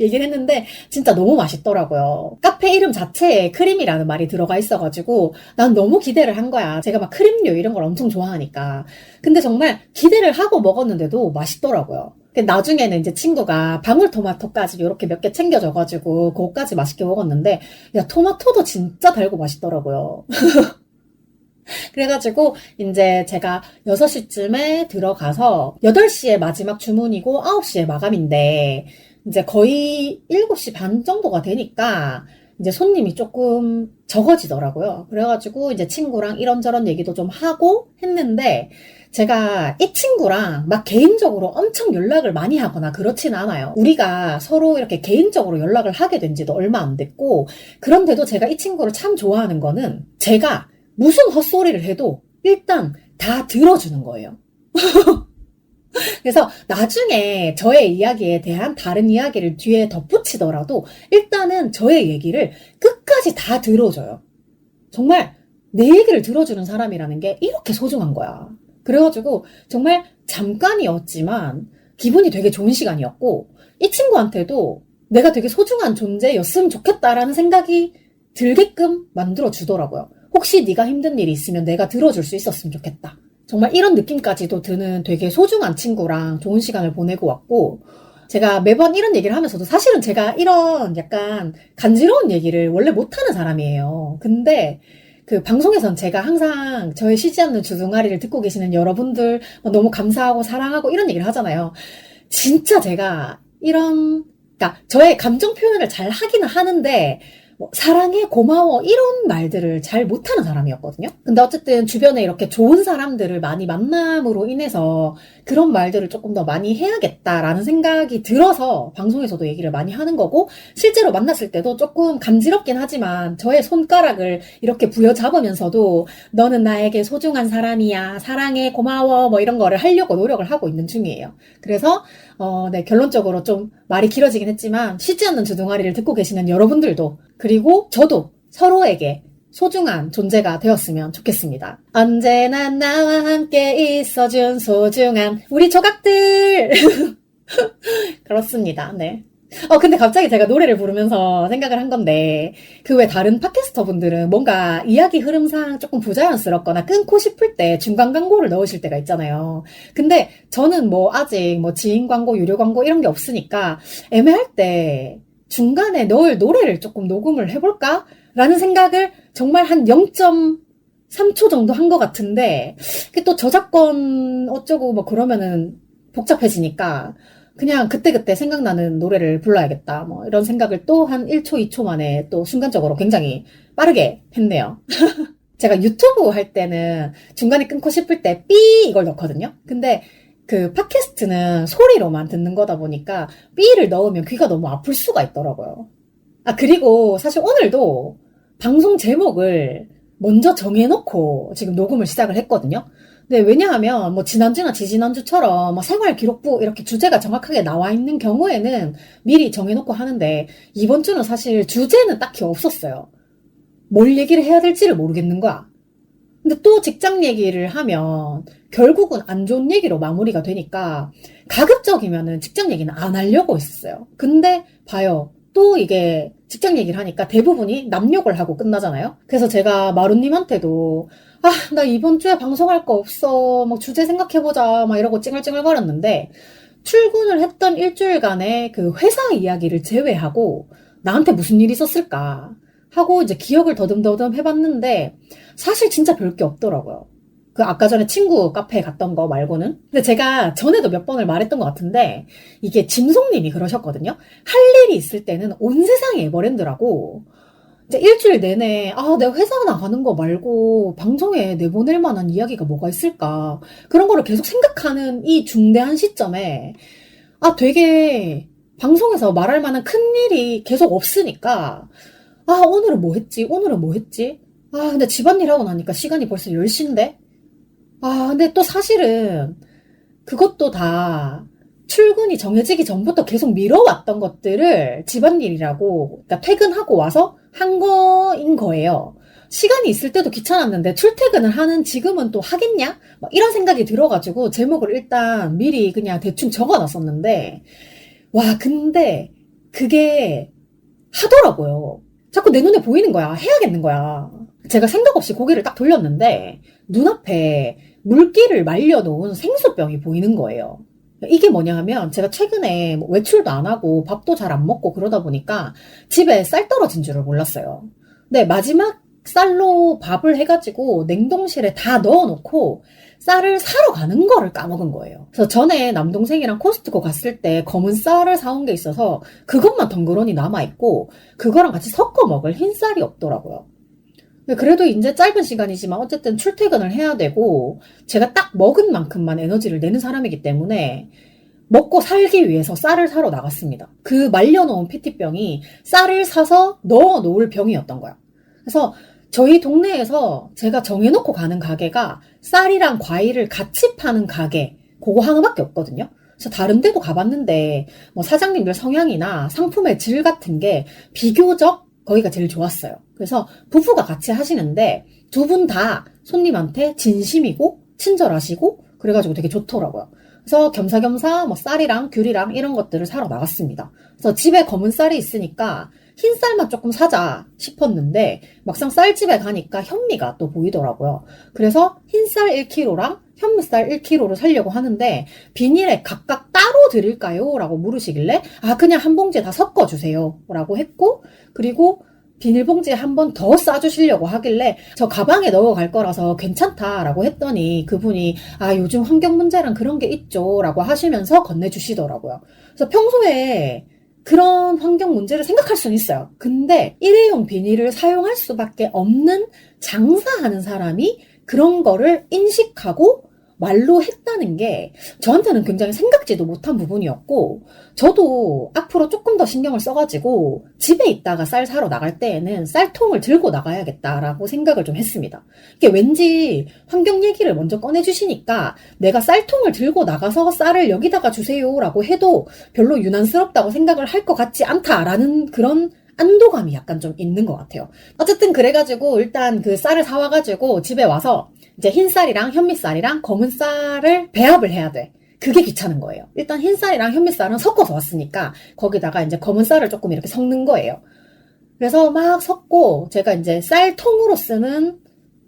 얘기를 했는데, 진짜 너무 맛있더라고요. 카페 이름 자체에 크림이라는 말이 들어가 있어가지고 난 너무 기대를 한 거야. 제가 막 크림류 이런 걸 엄청 좋아하니까. 근데 정말 기대를 하고 먹었는데도 맛있더라고요. 나중에는 이제 친구가 방울토마토까지 이렇게 몇 개 챙겨줘가지고 그거까지 맛있게 먹었는데, 야, 토마토도 진짜 달고 맛있더라고요. 그래가지고 이제 제가 6시쯤에 들어가서 8시에 마지막 주문이고 9시에 마감인데, 이제 거의 7시 반 정도가 되니까 이제 손님이 조금 적어지더라고요. 그래가지고 이제 친구랑 이런저런 얘기도 좀 하고 했는데, 제가 이 친구랑 막 개인적으로 엄청 연락을 많이 하거나 그렇진 않아요. 우리가 서로 이렇게 개인적으로 연락을 하게 된 지도 얼마 안 됐고, 그런데도 제가 이 친구를 참 좋아하는 거는, 제가 무슨 헛소리를 해도 일단 다 들어주는 거예요. 그래서 나중에 저의 이야기에 대한 다른 이야기를 뒤에 덧붙이더라도 일단은 저의 얘기를 끝까지 다 들어줘요. 정말 내 얘기를 들어주는 사람이라는 게 이렇게 소중한 거야. 그래가지고 정말 잠깐이었지만 기분이 되게 좋은 시간이었고, 이 친구한테도 내가 되게 소중한 존재였으면 좋겠다라는 생각이 들게끔 만들어주더라고요. 혹시 네가 힘든 일이 있으면 내가 들어줄 수 있었으면 좋겠다. 정말 이런 느낌까지도 드는 되게 소중한 친구랑 좋은 시간을 보내고 왔고, 제가 매번 이런 얘기를 하면서도 사실은 제가 이런 약간 간지러운 얘기를 원래 못하는 사람이에요. 근데 그 방송에선 제가 항상 저의 쉬지 않는 주둥아리를 듣고 계시는 여러분들 너무 감사하고 사랑하고 이런 얘기를 하잖아요. 진짜 제가 그러니까 저의 감정 표현을 잘 하기는 하는데, 뭐 사랑해, 고마워 이런 말들을 잘 못하는 사람이었거든요. 근데 어쨌든 주변에 이렇게 좋은 사람들을 많이 만남으로 인해서 그런 말들을 조금 더 많이 해야겠다라는 생각이 들어서 방송에서도 얘기를 많이 하는 거고, 실제로 만났을 때도 조금 간지럽긴 하지만 저의 손가락을 이렇게 부여잡으면서도 너는 나에게 소중한 사람이야, 사랑해, 고마워 뭐 이런 거를 하려고 노력을 하고 있는 중이에요. 그래서 네, 결론적으로 좀 말이 길어지긴 했지만, 쉬지 않는 주둥아리를 듣고 계시는 여러분들도, 그리고 저도 서로에게 소중한 존재가 되었으면 좋겠습니다. 언제나 나와 함께 있어준 소중한 우리 조각들! 그렇습니다. 네. 근데 갑자기 제가 노래를 부르면서 생각을 한 건데, 그 외 다른 팟캐스터 분들은 뭔가 이야기 흐름상 조금 부자연스럽거나 끊고 싶을 때 중간 광고를 넣으실 때가 있잖아요. 근데 저는 아직 지인 광고, 유료 광고 이런 게 없으니까 애매할 때 중간에 넣을 노래를 조금 녹음을 해볼까? 라는 생각을 정말 한 0.3초 정도 한 것 같은데, 또 저작권 어쩌고 그러면은 복잡해지니까, 그냥 그때그때 생각나는 노래를 불러야겠다. 이런 생각을 또 한 1초, 2초 만에 또 순간적으로 굉장히 빠르게 했네요. 제가 유튜브 할 때는 중간에 끊고 싶을 때 삐 이걸 넣거든요. 근데 그 팟캐스트는 소리로만 듣는 거다 보니까 삐를 넣으면 귀가 너무 아플 수가 있더라고요. 그리고 사실 오늘도 방송 제목을 먼저 정해놓고 지금 녹음을 시작을 했거든요. 네, 왜냐하면 지난주나 지지난주처럼 생활 기록부 이렇게 주제가 정확하게 나와 있는 경우에는 미리 정해놓고 하는데, 이번 주는 사실 주제는 딱히 없었어요. 뭘 얘기를 해야 될지를 모르겠는 거야. 근데 또 직장 얘기를 하면 결국은 안 좋은 얘기로 마무리가 되니까 가급적이면은 직장 얘기는 안 하려고 했었어요. 근데 봐요. 또 이게 직장 얘기를 하니까 대부분이 남욕을 하고 끝나잖아요. 그래서 제가 마루님한테도 나 이번 주에 방송할 거 없어. 주제 생각해보자. 이러고 찡얼찡얼거렸는데, 출근을 했던 일주일간의 그 회사 이야기를 제외하고 나한테 무슨 일이 있었을까 하고 이제 기억을 더듬더듬 해봤는데, 사실 진짜 별 게 없더라고요. 그 아까 전에 친구 카페에 갔던 거 말고는. 근데 제가 전에도 몇 번을 말했던 것 같은데, 이게 짐송님이 그러셨거든요. 할 일이 있을 때는 온 세상이 에버랜드라고. 이제 일주일 내내 내가 회사 나가는 거 말고 방송에 내보낼 만한 이야기가 뭐가 있을까, 그런 거를 계속 생각하는 이 중대한 시점에 되게 방송에서 말할 만한 큰 일이 계속 없으니까 오늘은 뭐 했지? 오늘은 뭐 했지? 근데 집안일 하고 나니까 시간이 벌써 10시인데? 근데 또 사실은 그것도 다 출근이 정해지기 전부터 계속 미뤄왔던 것들을 집안일이라고, 그러니까 퇴근하고 와서 한 거인 거예요. 시간이 있을 때도 귀찮았는데 출퇴근을 하는 지금은 또 하겠냐? 이런 생각이 들어가지고 제목을 일단 미리 그냥 대충 적어놨었는데, 근데 그게 하더라고요. 자꾸 내 눈에 보이는 거야. 해야겠는 거야. 제가 생각 없이 고개를 딱 돌렸는데 눈앞에 물기를 말려놓은 생수병이 보이는 거예요. 이게 뭐냐 하면, 제가 최근에 외출도 안 하고 밥도 잘 안 먹고 그러다 보니까 집에 쌀 떨어진 줄을 몰랐어요. 근데 마지막 쌀로 밥을 해가지고 냉동실에 다 넣어놓고 쌀을 사러 가는 거를 까먹은 거예요. 그래서 전에 남동생이랑 코스트코 갔을 때 검은 쌀을 사온 게 있어서 그것만 덩그러니 남아있고, 그거랑 같이 섞어 먹을 흰 쌀이 없더라고요. 그래도 이제 짧은 시간이지만 어쨌든 출퇴근을 해야 되고, 제가 딱 먹은 만큼만 에너지를 내는 사람이기 때문에 먹고 살기 위해서 쌀을 사러 나갔습니다. 그 말려놓은 PT병이 쌀을 사서 넣어놓을 병이었던 거야. 그래서 저희 동네에서 제가 정해놓고 가는 가게가 쌀이랑 과일을 같이 파는 가게, 그거 하나밖에 없거든요. 그래서 다른 데도 가봤는데 사장님들 성향이나 상품의 질 같은 게 비교적 거기가 제일 좋았어요. 그래서 부부가 같이 하시는데 두 분 다 손님한테 진심이고 친절하시고 그래가지고 되게 좋더라고요. 그래서 겸사겸사 쌀이랑 귤이랑 이런 것들을 사러 나갔습니다. 그래서 집에 검은 쌀이 있으니까 흰 쌀만 조금 사자 싶었는데 막상 쌀집에 가니까 현미가 또 보이더라고요. 그래서 흰쌀 1kg랑 현미쌀 1kg를 사려고 하는데 비닐에 각각 따로 드릴까요? 라고 물으시길래 그냥 한 봉지에 다 섞어주세요 라고 했고, 그리고 비닐봉지에 한 번 더 싸주시려고 하길래 저 가방에 넣어갈 거라서 괜찮다라고 했더니 그분이 요즘 환경 문제랑 그런 게 있죠 라고 하시면서 건네주시더라고요. 그래서 평소에 그런 환경 문제를 생각할 수는 있어요. 근데 일회용 비닐을 사용할 수밖에 없는 장사하는 사람이 그런 거를 인식하고 말로 했다는 게 저한테는 굉장히 생각지도 못한 부분이었고, 저도 앞으로 조금 더 신경을 써가지고 집에 있다가 쌀 사러 나갈 때에는 쌀통을 들고 나가야겠다라고 생각을 좀 했습니다. 이게 왠지 환경 얘기를 먼저 꺼내주시니까 내가 쌀통을 들고 나가서 쌀을 여기다가 주세요라고 해도 별로 유난스럽다고 생각을 할 것 같지 않다라는 그런 안도감이 약간 좀 있는 것 같아요. 어쨌든 그래가지고 일단 그 쌀을 사와가지고 집에 와서 이제 흰 쌀이랑 현미쌀이랑 검은 쌀을 배합을 해야 돼. 그게 귀찮은 거예요. 일단 흰 쌀이랑 현미쌀은 섞어서 왔으니까 거기다가 이제 검은 쌀을 조금 이렇게 섞는 거예요. 그래서 막 섞고 제가 이제 쌀통으로 쓰는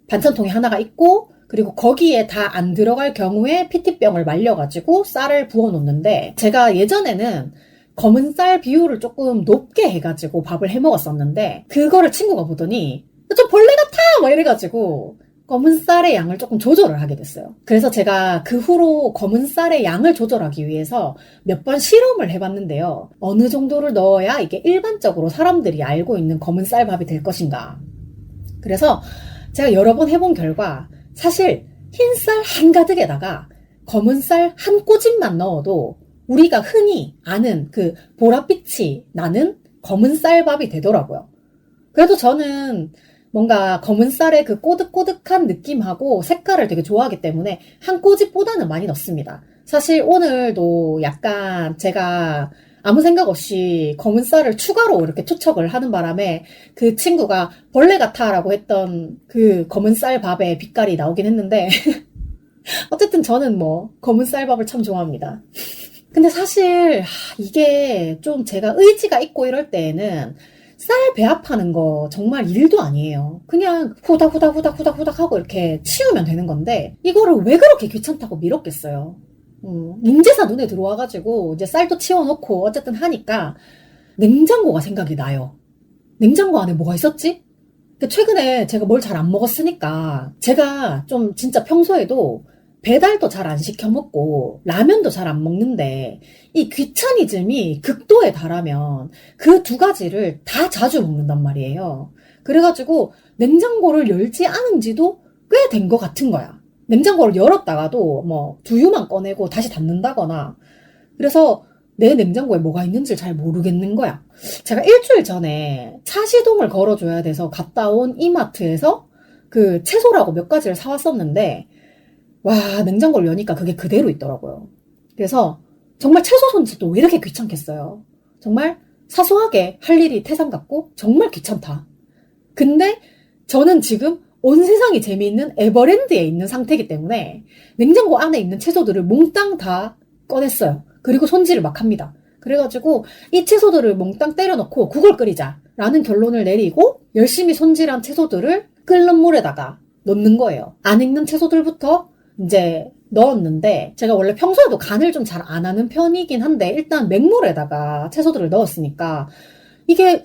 반찬통이 하나가 있고 그리고 거기에 다 안 들어갈 경우에 PT병을 말려가지고 쌀을 부어 놓는데 제가 예전에는 검은 쌀 비율을 조금 높게 해가지고 밥을 해 먹었었는데 그거를 친구가 보더니 좀 벌레 같아! 막 이래가지고 검은 쌀의 양을 조금 조절을 하게 됐어요. 그래서 제가 그 후로 검은 쌀의 양을 조절하기 위해서 몇 번 실험을 해봤는데요. 어느 정도를 넣어야 이게 일반적으로 사람들이 알고 있는 검은 쌀밥이 될 것인가. 그래서 제가 여러 번 해본 결과 사실 흰쌀 한가득에다가 검은 쌀 한 꼬집만 넣어도 우리가 흔히 아는 그 보랏빛이 나는 검은 쌀밥이 되더라고요. 그래도 저는 뭔가 검은 쌀의 그 꼬득꼬득한 느낌하고 색깔을 되게 좋아하기 때문에 한 꼬집보다는 많이 넣습니다. 사실 오늘도 약간 제가 아무 생각 없이 검은 쌀을 추가로 이렇게 투척을 하는 바람에 그 친구가 벌레 같아라고 했던 그 검은 쌀밥의 빛깔이 나오긴 했는데 어쨌든 저는 뭐 검은 쌀밥을 참 좋아합니다. 근데 사실 이게 좀 제가 의지가 있고 이럴 때에는 쌀 배합하는 거 정말 일도 아니에요. 그냥 후닥후닥 하고 이렇게 치우면 되는 건데 이거를 왜 그렇게 귀찮다고 미뤘겠어요. 인제사 눈에 들어와가지고 이제 쌀도 치워놓고 어쨌든 하니까 냉장고가 생각이 나요. 냉장고 안에 뭐가 있었지? 최근에 제가 뭘 잘 안 먹었으니까 제가 좀 진짜 평소에도 배달도 잘 안 시켜 먹고 라면도 잘 안 먹는데 이 귀차니즘이 극도에 달하면 그 두 가지를 다 자주 먹는단 말이에요. 그래가지고 냉장고를 열지 않은 지도 꽤 된 것 같은 거야. 냉장고를 열었다가도 뭐 두유만 꺼내고 다시 닫는다거나 그래서 내 냉장고에 뭐가 있는지 잘 모르겠는 거야. 제가 일주일 전에 차 시동을 걸어줘야 돼서 갔다 온 이마트에서 그 채소라고 몇 가지를 사왔었는데 와, 냉장고를 여니까 그게 그대로 있더라고요. 그래서 정말 채소 손질도 왜 이렇게 귀찮겠어요. 정말 사소하게 할 일이 태산 같고 정말 귀찮다. 근데 저는 지금 온 세상이 재미있는 에버랜드에 있는 상태이기 때문에 냉장고 안에 있는 채소들을 몽땅 다 꺼냈어요. 그리고 손질을 막 합니다. 그래가지고 이 채소들을 몽땅 때려넣고 국을 끓이자 라는 결론을 내리고 열심히 손질한 채소들을 끓는 물에다가 넣는 거예요. 안 익는 채소들부터 이제 넣었는데 제가 원래 평소에도 간을 좀 잘 안 하는 편이긴 한데 일단 맹물에다가 채소들을 넣었으니까 이게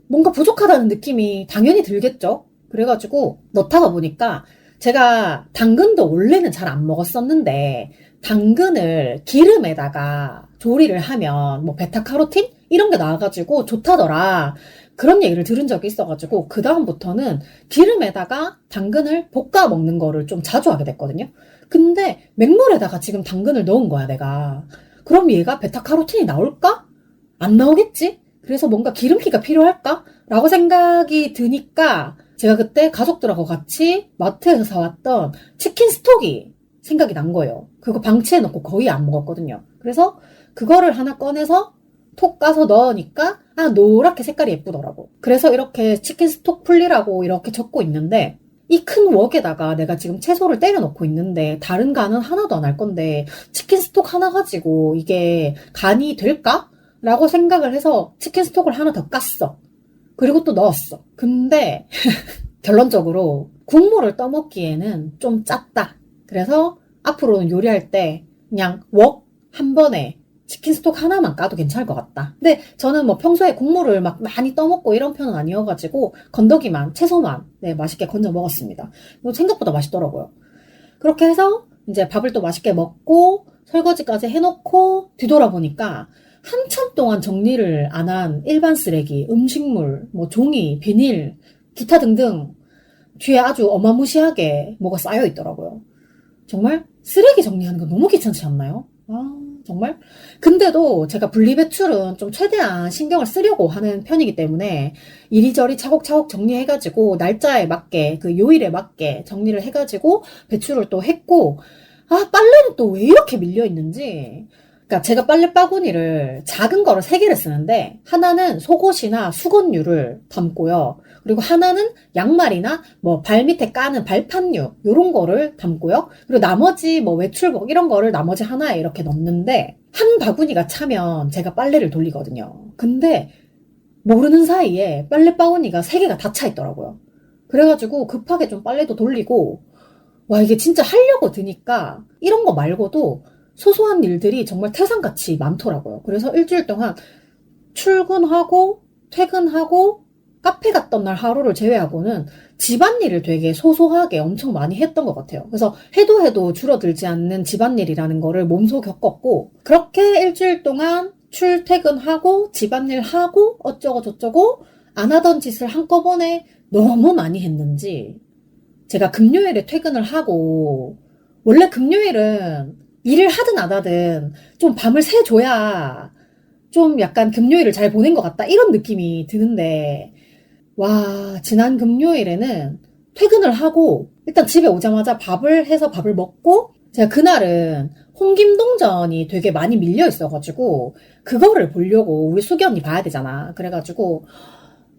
뭔가 부족하다는 느낌이 당연히 들겠죠. 그래가지고 넣다가 보니까 제가 당근도 원래는 잘 안 먹었었는데 당근을 기름에다가 조리를 하면 뭐 베타카로틴? 이런 게 나와가지고 좋다더라. 그런 얘기를 들은 적이 있어가지고 그 다음부터는 기름에다가 당근을 볶아 먹는 거를 좀 자주 하게 됐거든요. 근데 맹물에다가 지금 당근을 넣은 거야 내가. 그럼 얘가 베타카로틴이 나올까? 안 나오겠지? 그래서 뭔가 기름기가 필요할까? 라고 생각이 드니까 제가 그때 가족들하고 같이 마트에서 사왔던 치킨 스톡이 생각이 난 거예요. 그거 방치해 놓고 거의 안 먹었거든요. 그래서 그거를 하나 꺼내서 톡 까서 넣으니까 노랗게 색깔이 예쁘더라고. 그래서 이렇게 치킨 스톡 풀리라고 이렇게 적고 있는데 이 큰 웍에다가 내가 지금 채소를 때려 넣고 있는데 다른 간은 하나도 안 할 건데 치킨 스톡 하나 가지고 이게 간이 될까? 라고 생각을 해서 치킨 스톡을 하나 더 깠어. 그리고 또 넣었어. 근데 결론적으로 국물을 떠먹기에는 좀 짰다. 그래서 앞으로는 요리할 때 그냥 웍 한 번에 치킨 스톡 하나만 까도 괜찮을 것 같다. 근데 저는 뭐 평소에 국물을 막 많이 떠먹고 이런 편은 아니어가지고 건더기만, 채소만 맛있게 건져 먹었습니다. 생각보다 맛있더라고요. 그렇게 해서 이제 밥을 또 맛있게 먹고 설거지까지 해놓고 뒤돌아보니까 한참 동안 정리를 안 한 일반 쓰레기, 음식물, 뭐 종이, 비닐, 기타 등등 뒤에 아주 어마무시하게 뭐가 쌓여 있더라고요. 정말 쓰레기 정리하는 거 너무 귀찮지 않나요? 정말? 근데도 제가 분리배출은 좀 최대한 신경을 쓰려고 하는 편이기 때문에 이리저리 차곡차곡 정리해가지고 날짜에 맞게 그 요일에 맞게 정리를 해가지고 배출을 또 했고 빨래는 또 왜 이렇게 밀려있는지 그러니까 제가 빨래 바구니를 작은 거를 3개를 쓰는데 하나는 속옷이나 수건류를 담고요. 그리고 하나는 양말이나 뭐 발밑에 까는 발판류 요런 거를 담고요. 그리고 나머지 뭐 외출복 이런 거를 나머지 하나에 이렇게 넣는데 한 바구니가 차면 제가 빨래를 돌리거든요. 근데 모르는 사이에 빨래 바구니가 3개가 다 차 있더라고요. 그래가지고 급하게 좀 빨래도 돌리고 와 이게 진짜 하려고 드니까 이런 거 말고도 소소한 일들이 정말 태산같이 많더라고요. 그래서 일주일 동안 출근하고 퇴근하고 카페 갔던 날 하루를 제외하고는 집안일을 되게 소소하게 엄청 많이 했던 것 같아요. 그래서 해도 줄어들지 않는 집안일이라는 거를 몸소 겪었고 그렇게 일주일 동안 출퇴근하고 집안일 하고 어쩌고 저쩌고 안 하던 짓을 한꺼번에 너무 많이 했는지 제가 금요일에 퇴근을 하고 원래 금요일은 일을 하든 안 하든 좀 밤을 새줘야 좀 약간 금요일을 잘 보낸 것 같다 이런 느낌이 드는데 와 지난 금요일에는 퇴근을 하고 일단 집에 오자마자 밥을 해서 밥을 먹고 제가 그날은 홍김동전이 되게 많이 밀려 있어가지고 그거를 보려고 우리 수기 언니 봐야 되잖아. 그래가지고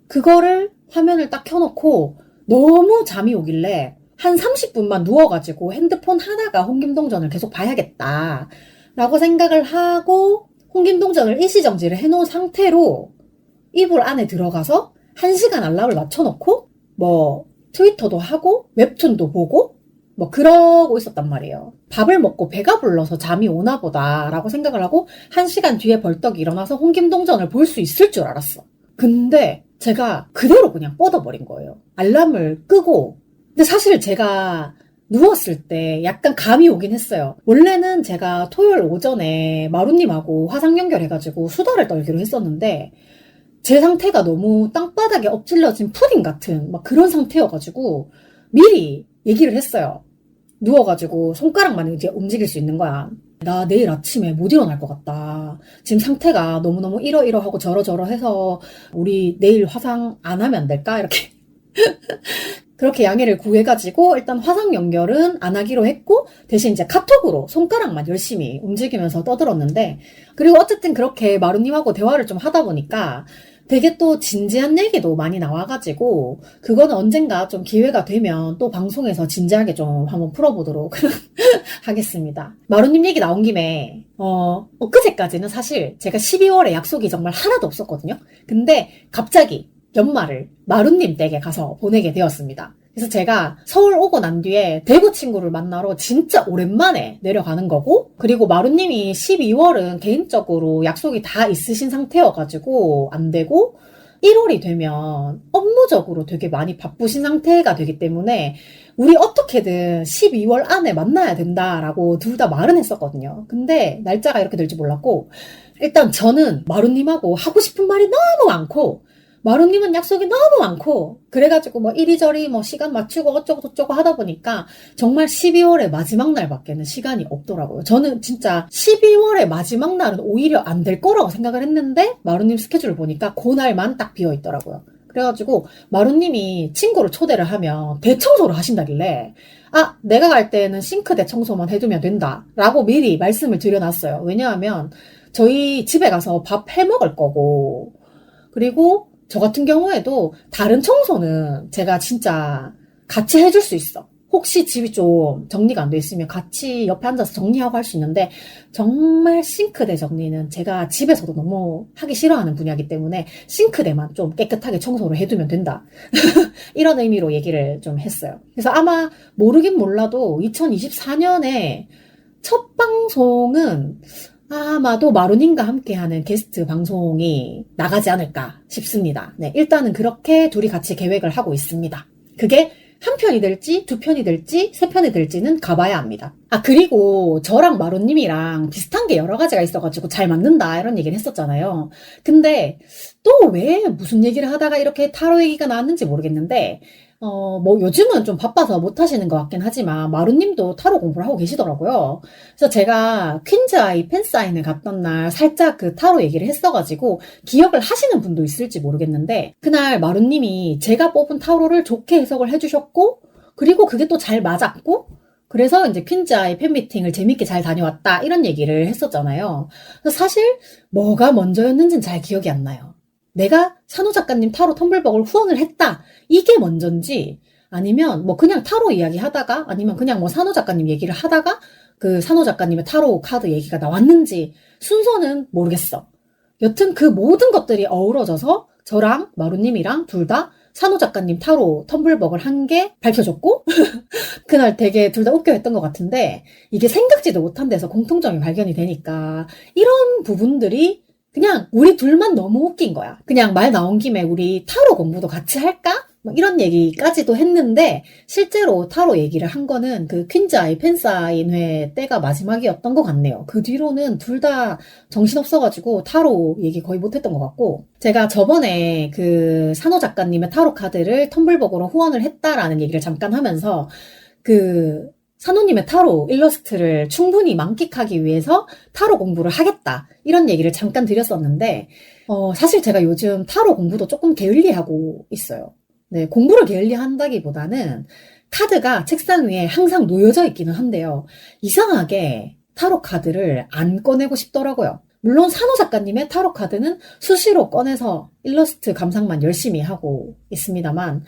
그거를 화면을 딱 켜놓고 너무 잠이 오길래 한 30분만 누워가지고 핸드폰 하다가 홍김동전을 계속 봐야겠다 라고 생각을 하고 홍김동전을 일시정지를 해놓은 상태로 이불 안에 들어가서 1시간 알람을 맞춰놓고 뭐 트위터도 하고 웹툰도 보고 뭐 그러고 있었단 말이에요. 밥을 먹고 배가 불러서 잠이 오나 보다 라고 생각을 하고 1시간 뒤에 벌떡 일어나서 홍김동전을 볼 수 있을 줄 알았어. 근데 제가 그대로 그냥 뻗어버린 거예요. 알람을 끄고. 근데 사실 제가 누웠을 때 약간 감이 오긴 했어요. 원래는 제가 토요일 오전에 마루님하고 화상 연결해가지고 수다를 떨기로 했었는데 제 상태가 너무 땅바닥에 엎질러진 푸딩 같은 막 그런 상태여가지고 미리 얘기를 했어요. 누워가지고 손가락만 이제 움직일 수 있는 거야. 나 내일 아침에 못 일어날 것 같다. 지금 상태가 너무너무 이러이러하고 저러저러 해서 우리 내일 화상 안 하면 안 될까? 이렇게 그렇게 양해를 구해가지고 일단 화상 연결은 안 하기로 했고 대신 이제 카톡으로 손가락만 열심히 움직이면서 떠들었는데 그리고 어쨌든 그렇게 마루님하고 대화를 좀 하다 보니까 되게 또 진지한 얘기도 많이 나와가지고 그거는 언젠가 좀 기회가 되면 또 방송에서 진지하게 좀 한번 풀어보도록 하겠습니다. 마루님 얘기 나온 김에 엊그제까지는 사실 제가 12월에 약속이 정말 하나도 없었거든요. 근데 갑자기 연말을 마루님 댁에 가서 보내게 되었습니다. 그래서 제가 서울 오고 난 뒤에 대구 친구를 만나러 진짜 오랜만에 내려가는 거고 그리고 마루님이 12월은 개인적으로 약속이 다 있으신 상태여가지고 안 되고 1월이 되면 업무적으로 되게 많이 바쁘신 상태가 되기 때문에 우리 어떻게든 12월 안에 만나야 된다라고 둘 다 말은 했었거든요. 근데 날짜가 이렇게 될지 몰랐고 일단 저는 마루님하고 하고 싶은 말이 너무 많고 마루님은 약속이 너무 많고 그래가지고 뭐 이리저리 뭐 시간 맞추고 어쩌고 저쩌고 하다 보니까 정말 12월의 마지막 날밖에는 시간이 없더라고요. 저는 진짜 12월의 마지막 날은 오히려 안 될 거라고 생각을 했는데 마루님 스케줄을 보니까 그날만 딱 비어있더라고요. 그래가지고 마루님이 친구를 초대를 하면 대청소를 하신다길래 아 내가 갈 때는 싱크대 청소만 해두면 된다 라고 미리 말씀을 드려놨어요. 왜냐하면 저희 집에 가서 밥 해먹을 거고 그리고 저 같은 경우에도 다른 청소는 제가 진짜 같이 해줄 수 있어. 혹시 집이 좀 정리가 안 돼 있으면 같이 옆에 앉아서 정리하고 할 수 있는데 정말 싱크대 정리는 제가 집에서도 너무 하기 싫어하는 분야이기 때문에 싱크대만 좀 깨끗하게 청소를 해두면 된다. 이런 의미로 얘기를 좀 했어요. 그래서 아마 모르긴 몰라도 2024년에 첫 방송은 아마도 마루님과 함께하는 게스트 방송이 나가지 않을까 싶습니다. 네, 일단은 그렇게 둘이 같이 계획을 하고 있습니다. 그게 한 편이 될지, 2편이 될지, 3편이 될지는 가봐야 합니다. 아, 그리고 저랑 마루님이랑 비슷한 게 여러 가지가 있어가지고 잘 맞는다 이런 얘기를 했었잖아요. 근데 또 왜 무슨 얘기를 하다가 이렇게 타로 얘기가 나왔는지 모르겠는데 뭐 요즘은 좀 바빠서 못 하시는 것 같긴 하지만 마루님도 타로 공부를 하고 계시더라고요. 그래서 제가 퀸즈아이 팬사인회 갔던 날 살짝 그 타로 얘기를 했어가지고 기억을 하시는 분도 있을지 모르겠는데 그날 마루님이 제가 뽑은 타로를 좋게 해석을 해주셨고 그리고 그게 또 잘 맞았고 그래서 이제 퀸즈아이 팬미팅을 재밌게 잘 다녀왔다 이런 얘기를 했었잖아요. 사실 뭐가 먼저였는지는 잘 기억이 안 나요. 내가 산호 작가님 타로 텀블벅을 후원을 했다 이게 먼저인지 아니면 뭐 그냥 타로 이야기 하다가 아니면 그냥 뭐 산호 작가님 얘기를 하다가 그 산호 작가님의 타로 카드 얘기가 나왔는지 순서는 모르겠어. 여튼 그 모든 것들이 어우러져서 저랑 마루님이랑 둘 다 산호 작가님 타로 텀블벅을 한 게 밝혀졌고 그날 되게 둘 다 웃겨 했던 것 같은데 이게 생각지도 못한 데서 공통점이 발견이 되니까 이런 부분들이 그냥 우리 둘만 너무 웃긴 거야. 그냥 말 나온 김에 우리 타로 공부도 같이 할까? 막 이런 얘기까지도 했는데 실제로 타로 얘기를 한 거는 그 퀸즈아이 팬사인회 때가 마지막이었던 것 같네요. 그 뒤로는 둘 다 정신없어가지고 타로 얘기 거의 못했던 것 같고 제가 저번에 그 산호 작가님의 타로 카드를 텀블벅으로 후원을 했다라는 얘기를 잠깐 하면서 그 산호님의 타로 일러스트를 충분히 만끽하기 위해서 타로 공부를 하겠다 이런 얘기를 잠깐 드렸었는데 사실 제가 요즘 타로 공부도 조금 게을리하고 있어요. 네, 공부를 게을리한다기보다는 카드가 책상 위에 항상 놓여져 있기는 한데요. 이상하게 타로 카드를 안 꺼내고 싶더라고요. 물론 산호 작가님의 타로 카드는 수시로 꺼내서 일러스트 감상만 열심히 하고 있습니다만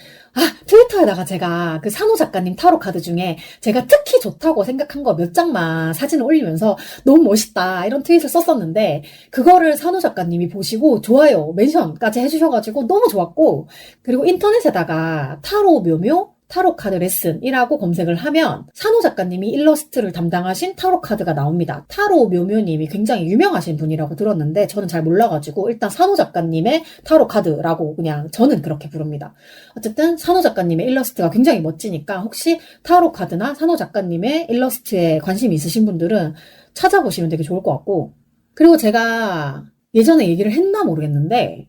트위터에다가 제가 그 산호 작가님 타로 카드 중에 제가 특히 좋다고 생각한 거 몇 장만 사진을 올리면서 너무 멋있다 이런 트윗을 썼었는데 그거를 산호 작가님이 보시고 좋아요 멘션까지 해주셔가지고 너무 좋았고 그리고 인터넷에다가 타로 묘묘 타로 카드 레슨이라고 검색을 하면 산호 작가님이 일러스트를 담당하신 타로 카드가 나옵니다. 타로 묘묘님이 굉장히 유명하신 분이라고 들었는데 저는 잘 몰라가지고 일단 산호 작가님의 타로 카드라고 그냥 저는 그렇게 부릅니다. 어쨌든 산호 작가님의 일러스트가 굉장히 멋지니까 혹시 타로 카드나 산호 작가님의 일러스트에 관심이 있으신 분들은 찾아보시면 되게 좋을 것 같고 그리고 제가 예전에 얘기를 했나 모르겠는데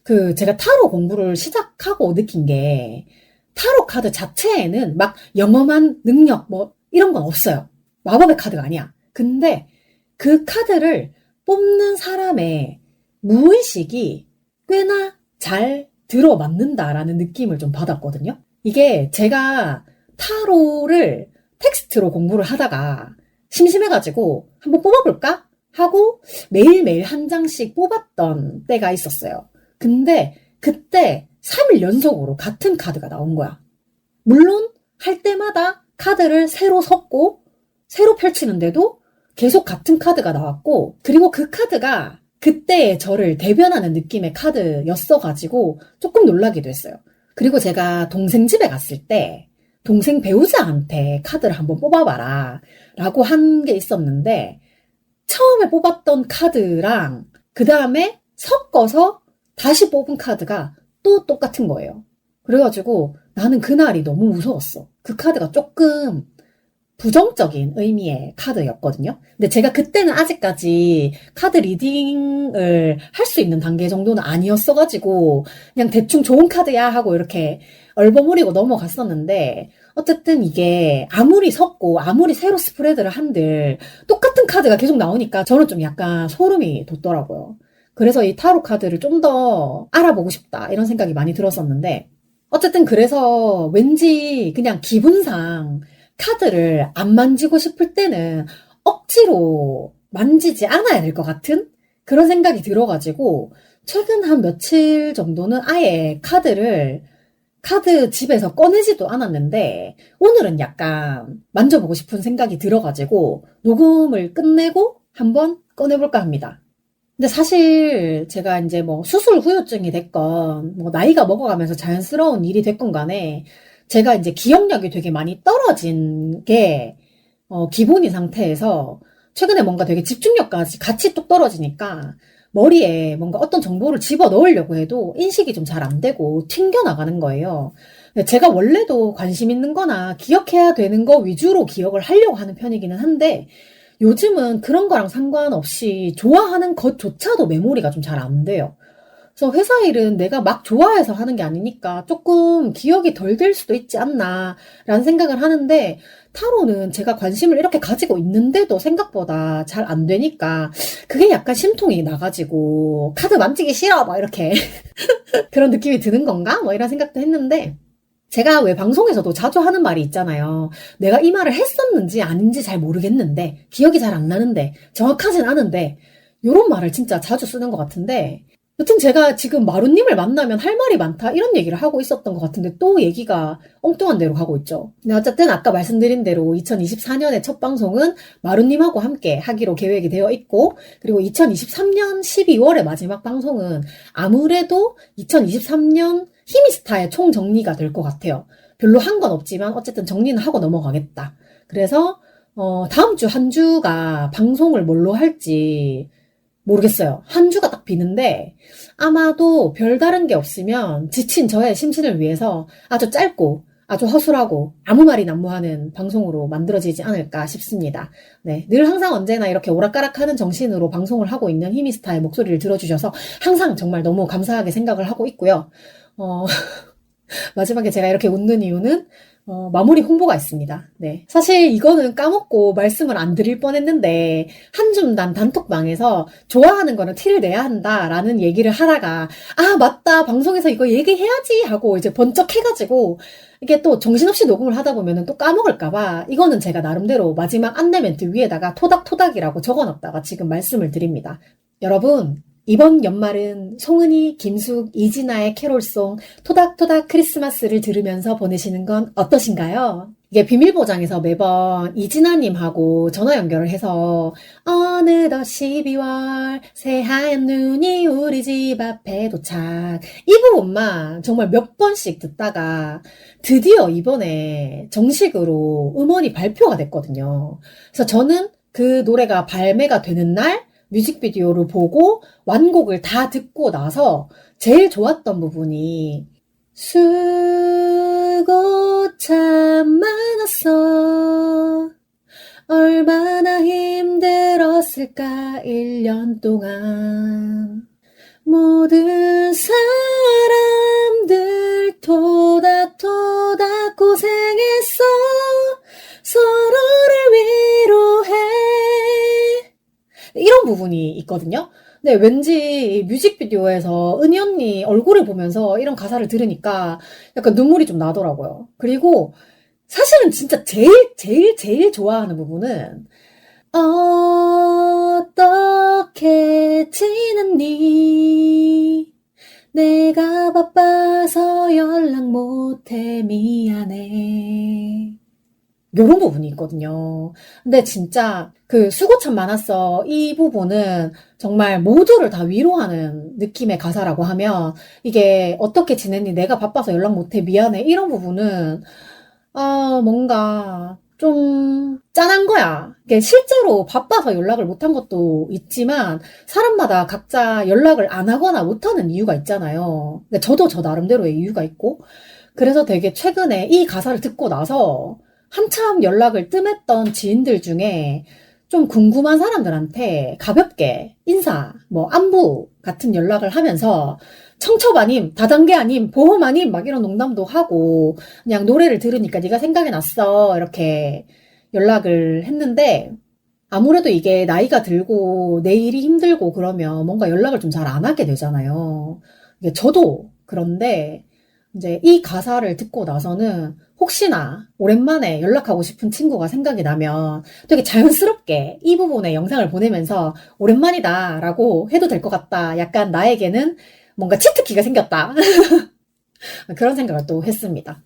그 제가 타로 공부를 시작하고 느낀 게 타로 카드 자체에는 막 영험한 능력 뭐 이런 건 없어요. 마법의 카드가 아니야. 근데 그 카드를 뽑는 사람의 무의식이 꽤나 잘 들어맞는다라는 느낌을 좀 받았거든요. 이게 제가 타로를 텍스트로 공부를 하다가 심심해가지고 한번 뽑아볼까? 하고 매일매일 한 장씩 뽑았던 때가 있었어요. 근데 그때 3일 연속으로 같은 카드가 나온 거야. 물론 할 때마다 카드를 새로 섞고 새로 펼치는데도 계속 같은 카드가 나왔고 그리고 그 카드가 그때의 저를 대변하는 느낌의 카드였어가지고 조금 놀라기도 했어요. 그리고 제가 동생 집에 갔을 때 동생 배우자한테 카드를 한번 뽑아봐라 라고 한 게 있었는데 처음에 뽑았던 카드랑 그 다음에 섞어서 다시 뽑은 카드가 또 똑같은 거예요. 그래가지고 나는 그날이 너무 무서웠어. 그 카드가 조금 부정적인 의미의 카드였거든요. 근데 제가 그때는 아직까지 카드 리딩을 할 수 있는 단계 정도는 아니었어가지고 그냥 대충 좋은 카드야 하고 이렇게 얼버무리고 넘어갔었는데 어쨌든 이게 아무리 섞고 아무리 새로 스프레드를 한들 똑같은 카드가 계속 나오니까 저는 좀 약간 소름이 돋더라고요. 그래서 이 타로 카드를 좀 더 알아보고 싶다 이런 생각이 많이 들었었는데 어쨌든 그래서 왠지 그냥 기분상 카드를 안 만지고 싶을 때는 억지로 만지지 않아야 될 것 같은 그런 생각이 들어가지고 최근 한 며칠 정도는 아예 카드 집에서 꺼내지도 않았는데 오늘은 약간 만져보고 싶은 생각이 들어가지고 녹음을 끝내고 한번 꺼내볼까 합니다. 근데 사실 제가 이제 뭐 수술 후유증이 됐건 뭐 나이가 먹어가면서 자연스러운 일이 됐건 간에 제가 이제 기억력이 되게 많이 떨어진 게 기본인 상태에서 최근에 뭔가 되게 집중력까지 같이 뚝 떨어지니까 머리에 뭔가 어떤 정보를 집어넣으려고 해도 인식이 좀 잘 안 되고 튕겨나가는 거예요. 제가 원래도 관심 있는 거나 기억해야 되는 거 위주로 기억을 하려고 하는 편이기는 한데 요즘은 그런 거랑 상관없이 좋아하는 것조차도 메모리가 좀 잘 안 돼요. 그래서 회사 일은 내가 막 좋아해서 하는 게 아니니까 조금 기억이 덜 될 수도 있지 않나 라는 생각을 하는데 타로는 제가 관심을 이렇게 가지고 있는데도 생각보다 잘 안 되니까 그게 약간 심통이 나가지고 카드 만지기 싫어 막 이렇게 그런 느낌이 드는 건가? 뭐 이런 생각도 했는데 제가 왜 방송에서도 자주 하는 말이 있잖아요. 내가 이 말을 했었는지 아닌지 잘 모르겠는데, 기억이 잘 안 나는데, 정확하진 않은데, 요런 말을 진짜 자주 쓰는 것 같은데, 여튼 제가 지금 마루님을 만나면 할 말이 많다 이런 얘기를 하고 있었던 것 같은데 또 얘기가 엉뚱한 대로 가고 있죠. 근데 어쨌든 아까 말씀드린 대로 2024년의 첫 방송은 마루님하고 함께 하기로 계획이 되어 있고, 그리고 2023년 12월의 마지막 방송은 아무래도 2023년 히미스타의 총정리가 될 것 같아요. 별로 한 건 없지만 어쨌든 정리는 하고 넘어가겠다. 그래서 다음 주 한 주가 방송을 뭘로 할지 모르겠어요. 한 주가 딱 비는데 아마도 별다른 게 없으면 지친 저의 심신을 위해서 아주 짧고 아주 허술하고 아무 말이 난무하는 방송으로 만들어지지 않을까 싶습니다. 네, 늘 항상 언제나 이렇게 오락가락하는 정신으로 방송을 하고 있는 히미스타의 목소리를 들어주셔서 항상 정말 너무 감사하게 생각을 하고 있고요. 마지막에 제가 이렇게 웃는 이유는 마무리 홍보가 있습니다. 네. 사실 이거는 까먹고 말씀을 안 드릴 뻔했는데, 한줌단 단톡방에서 좋아하는 거는 티를 내야 한다라는 얘기를 하다가, 아, 맞다. 방송에서 이거 얘기해야지 하고 이제 번쩍 해가지고, 이게 또 정신없이 녹음을 하다 보면은 또 까먹을까봐, 이거는 제가 나름대로 마지막 안내 멘트 위에다가 토닥토닥이라고 적어놨다가 지금 말씀을 드립니다. 여러분, 이번 연말은 송은이, 김숙, 이진아의 캐롤송 토닥토닥 크리스마스를 들으면서 보내시는 건 어떠신가요? 이게 비밀보장에서 매번 이진아님하고 전화 연결을 해서 어느덧 12월 새하얀 눈이 우리 집 앞에 도착, 이 부분만 정말 몇 번씩 듣다가 드디어 이번에 정식으로 음원이 발표가 됐거든요. 그래서 저는 그 노래가 발매가 되는 날 뮤직비디오를 보고 완곡을 다 듣고 나서 제일 좋았던 부분이 수고 참 많았어, 얼마나 힘들었을까 1년 동안, 모든 사람들 토닥토닥 고생했어, 서로를 위로해, 이런 부분이 있거든요. 근데 왠지 뮤직비디오에서 은희 언니 얼굴을 보면서 이런 가사를 들으니까 약간 눈물이 좀 나더라고요. 그리고 사실은 진짜 제일 좋아하는 부분은 어떻게 지냈니? 내가 바빠서 연락 못해 미안해. 요런 부분이 있거든요. 근데 진짜 그 수고 참 많았어, 이 부분은 정말 모두를 다 위로하는 느낌의 가사라고 하면, 이게 어떻게 지냈니? 내가 바빠서 연락 못해 미안해, 이런 부분은 뭔가 좀 짠한 거야. 이게 실제로 바빠서 연락을 못한 것도 있지만 사람마다 각자 연락을 안 하거나 못하는 이유가 있잖아요. 근데 저도 저 나름대로의 이유가 있고, 그래서 되게 최근에 이 가사를 듣고 나서 한참 연락을 뜸했던 지인들 중에 좀 궁금한 사람들한테 가볍게 인사, 뭐 안부 같은 연락을 하면서 청첩 아님, 다단계 아님, 보험 아님 막 이런 농담도 하고, 그냥 노래를 들으니까 네가 생각이 났어 이렇게 연락을 했는데, 아무래도 이게 나이가 들고 내 일이 힘들고 그러면 뭔가 연락을 좀 잘 안 하게 되잖아요. 이게 저도 그런데 이제 이 가사를 듣고 나서는 혹시나 오랜만에 연락하고 싶은 친구가 생각이 나면 되게 자연스럽게 이 부분에 영상을 보내면서 오랜만이다 라고 해도 될 것 같다. 약간 나에게는 뭔가 치트키가 생겼다. 그런 생각을 또 했습니다.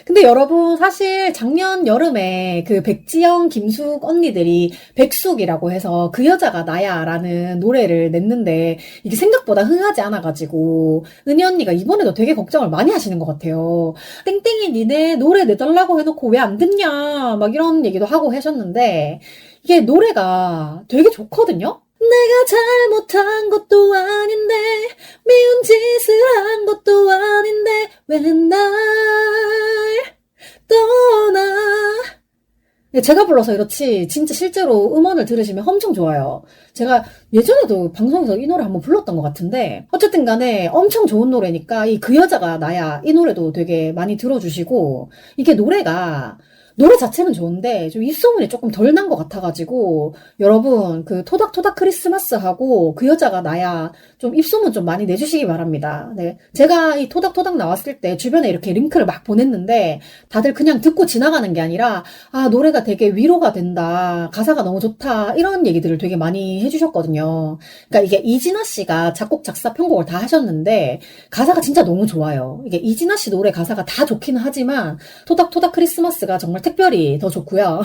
근데 여러분, 사실 작년 여름에 그 백지영, 김숙 언니들이 백숙이라고 해서 그 여자가 나야 라는 노래를 냈는데 이게 생각보다 흥하지 않아가지고 은희 언니가 이번에도 되게 걱정을 많이 하시는 것 같아요. 땡땡이 니네 노래 내달라고 해놓고 왜 안 듣냐 막 이런 얘기도 하고 하셨는데, 이게 노래가 되게 좋거든요. 내가 잘못한 것도 아닌데, 미운 짓을 한 것도 아닌데 왜 날 떠나. 제가 불러서 그렇지 진짜 실제로 음원을 들으시면 엄청 좋아요. 제가 예전에도 방송에서 이 노래 한번 불렀던 것 같은데, 어쨌든 간에 엄청 좋은 노래니까 이 그 여자가 나야 이 노래도 되게 많이 들어주시고, 이게 노래가 노래 자체는 좋은데 좀 입소문이 조금 덜 난 것 같아가지고 여러분 그 토닥토닥 크리스마스하고 그 여자가 나야 좀 입소문 좀 많이 내주시기 바랍니다. 네, 제가 이 토닥토닥 나왔을 때 주변에 이렇게 링크를 막 보냈는데 다들 그냥 듣고 지나가는 게 아니라 아 노래가 되게 위로가 된다, 가사가 너무 좋다 이런 얘기들을 되게 많이 해주셨거든요. 그러니까 이게 이진아 씨가 작곡 작사 편곡을 다 하셨는데 가사가 진짜 너무 좋아요. 이게 이진아 씨 노래 가사가 다 좋기는 하지만 토닥토닥 크리스마스가 정말 특별히 더 좋고요.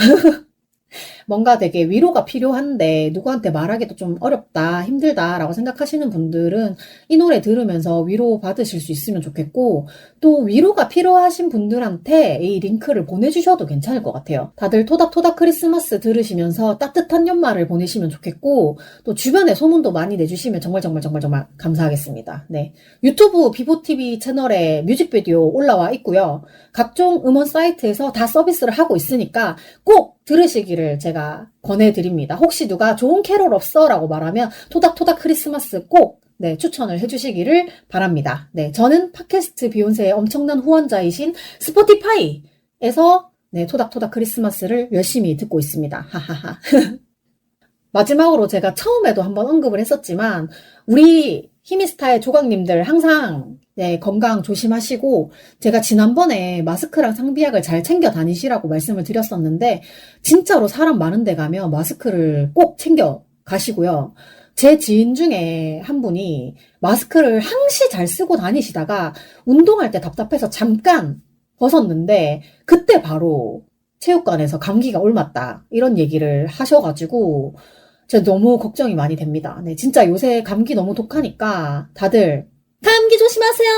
뭔가 되게 위로가 필요한데 누구한테 말하기도 좀 어렵다, 힘들다라고 생각하시는 분들은 이 노래 들으면서 위로 받으실 수 있으면 좋겠고, 또 위로가 필요하신 분들한테 이 링크를 보내주셔도 괜찮을 것 같아요. 다들 토닥토닥 크리스마스 들으시면서 따뜻한 연말을 보내시면 좋겠고, 또 주변에 소문도 많이 내주시면 정말 감사하겠습니다. 네, 유튜브 비보TV 채널에 뮤직비디오 올라와 있고요. 각종 음원 사이트에서 다 서비스를 하고 있으니까 꼭 들으시기를 제가 권해드립니다. 혹시 누가 좋은 캐롤 없어? 라고 말하면 토닥토닥 크리스마스 꼭 네, 추천을 해주시기를 바랍니다. 네, 저는 팟캐스트 비욘세의 엄청난 후원자이신 스포티파이에서 네, 토닥토닥 크리스마스를 열심히 듣고 있습니다. 하하하. 마지막으로 제가 처음에도 한번 언급을 했었지만 우리 히미스타의 조각님들 항상 네, 건강 조심하시고 제가 지난번에 마스크랑 상비약을 잘 챙겨 다니시라고 말씀을 드렸었는데 진짜로 사람 많은 데 가면 마스크를 꼭 챙겨 가시고요. 제 지인 중에 한 분이 마스크를 항시 잘 쓰고 다니시다가 운동할 때 답답해서 잠깐 벗었는데 그때 바로 체육관에서 감기가 옮았다 이런 얘기를 하셔가지고 제가 너무 걱정이 많이 됩니다. 네, 진짜 요새 감기 너무 독하니까 다들 감기 조심하세요.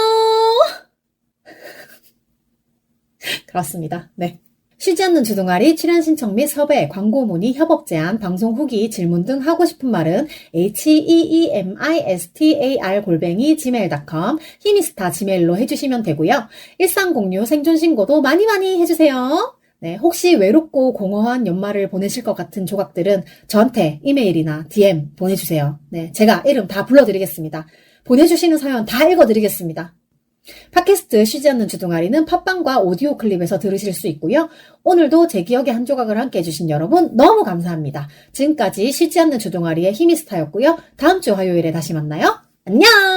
그렇습니다. 네. 쉬지 않는 주둥아리 출연 신청 및 섭외, 광고 문의, 협업 제안, 방송 후기, 질문 등 하고 싶은 말은 heemistar@gmail.com 히미스타 지메일로 해주시면 되고요. 일상 공유, 생존 신고도 많이 해주세요. 네, 혹시 외롭고 공허한 연말을 보내실 것 같은 조각들은 저한테 이메일이나 DM 보내주세요. 네, 제가 이름 다 불러드리겠습니다. 보내주시는 사연 다 읽어드리겠습니다. 팟캐스트 쉬지 않는 주둥아리는 팟빵과 오디오 클립에서 들으실 수 있고요. 오늘도 제 기억의 한 조각을 함께 해주신 여러분 너무 감사합니다. 지금까지 쉬지 않는 주둥아리의 히미스타였고요. 다음 주 화요일에 다시 만나요. 안녕!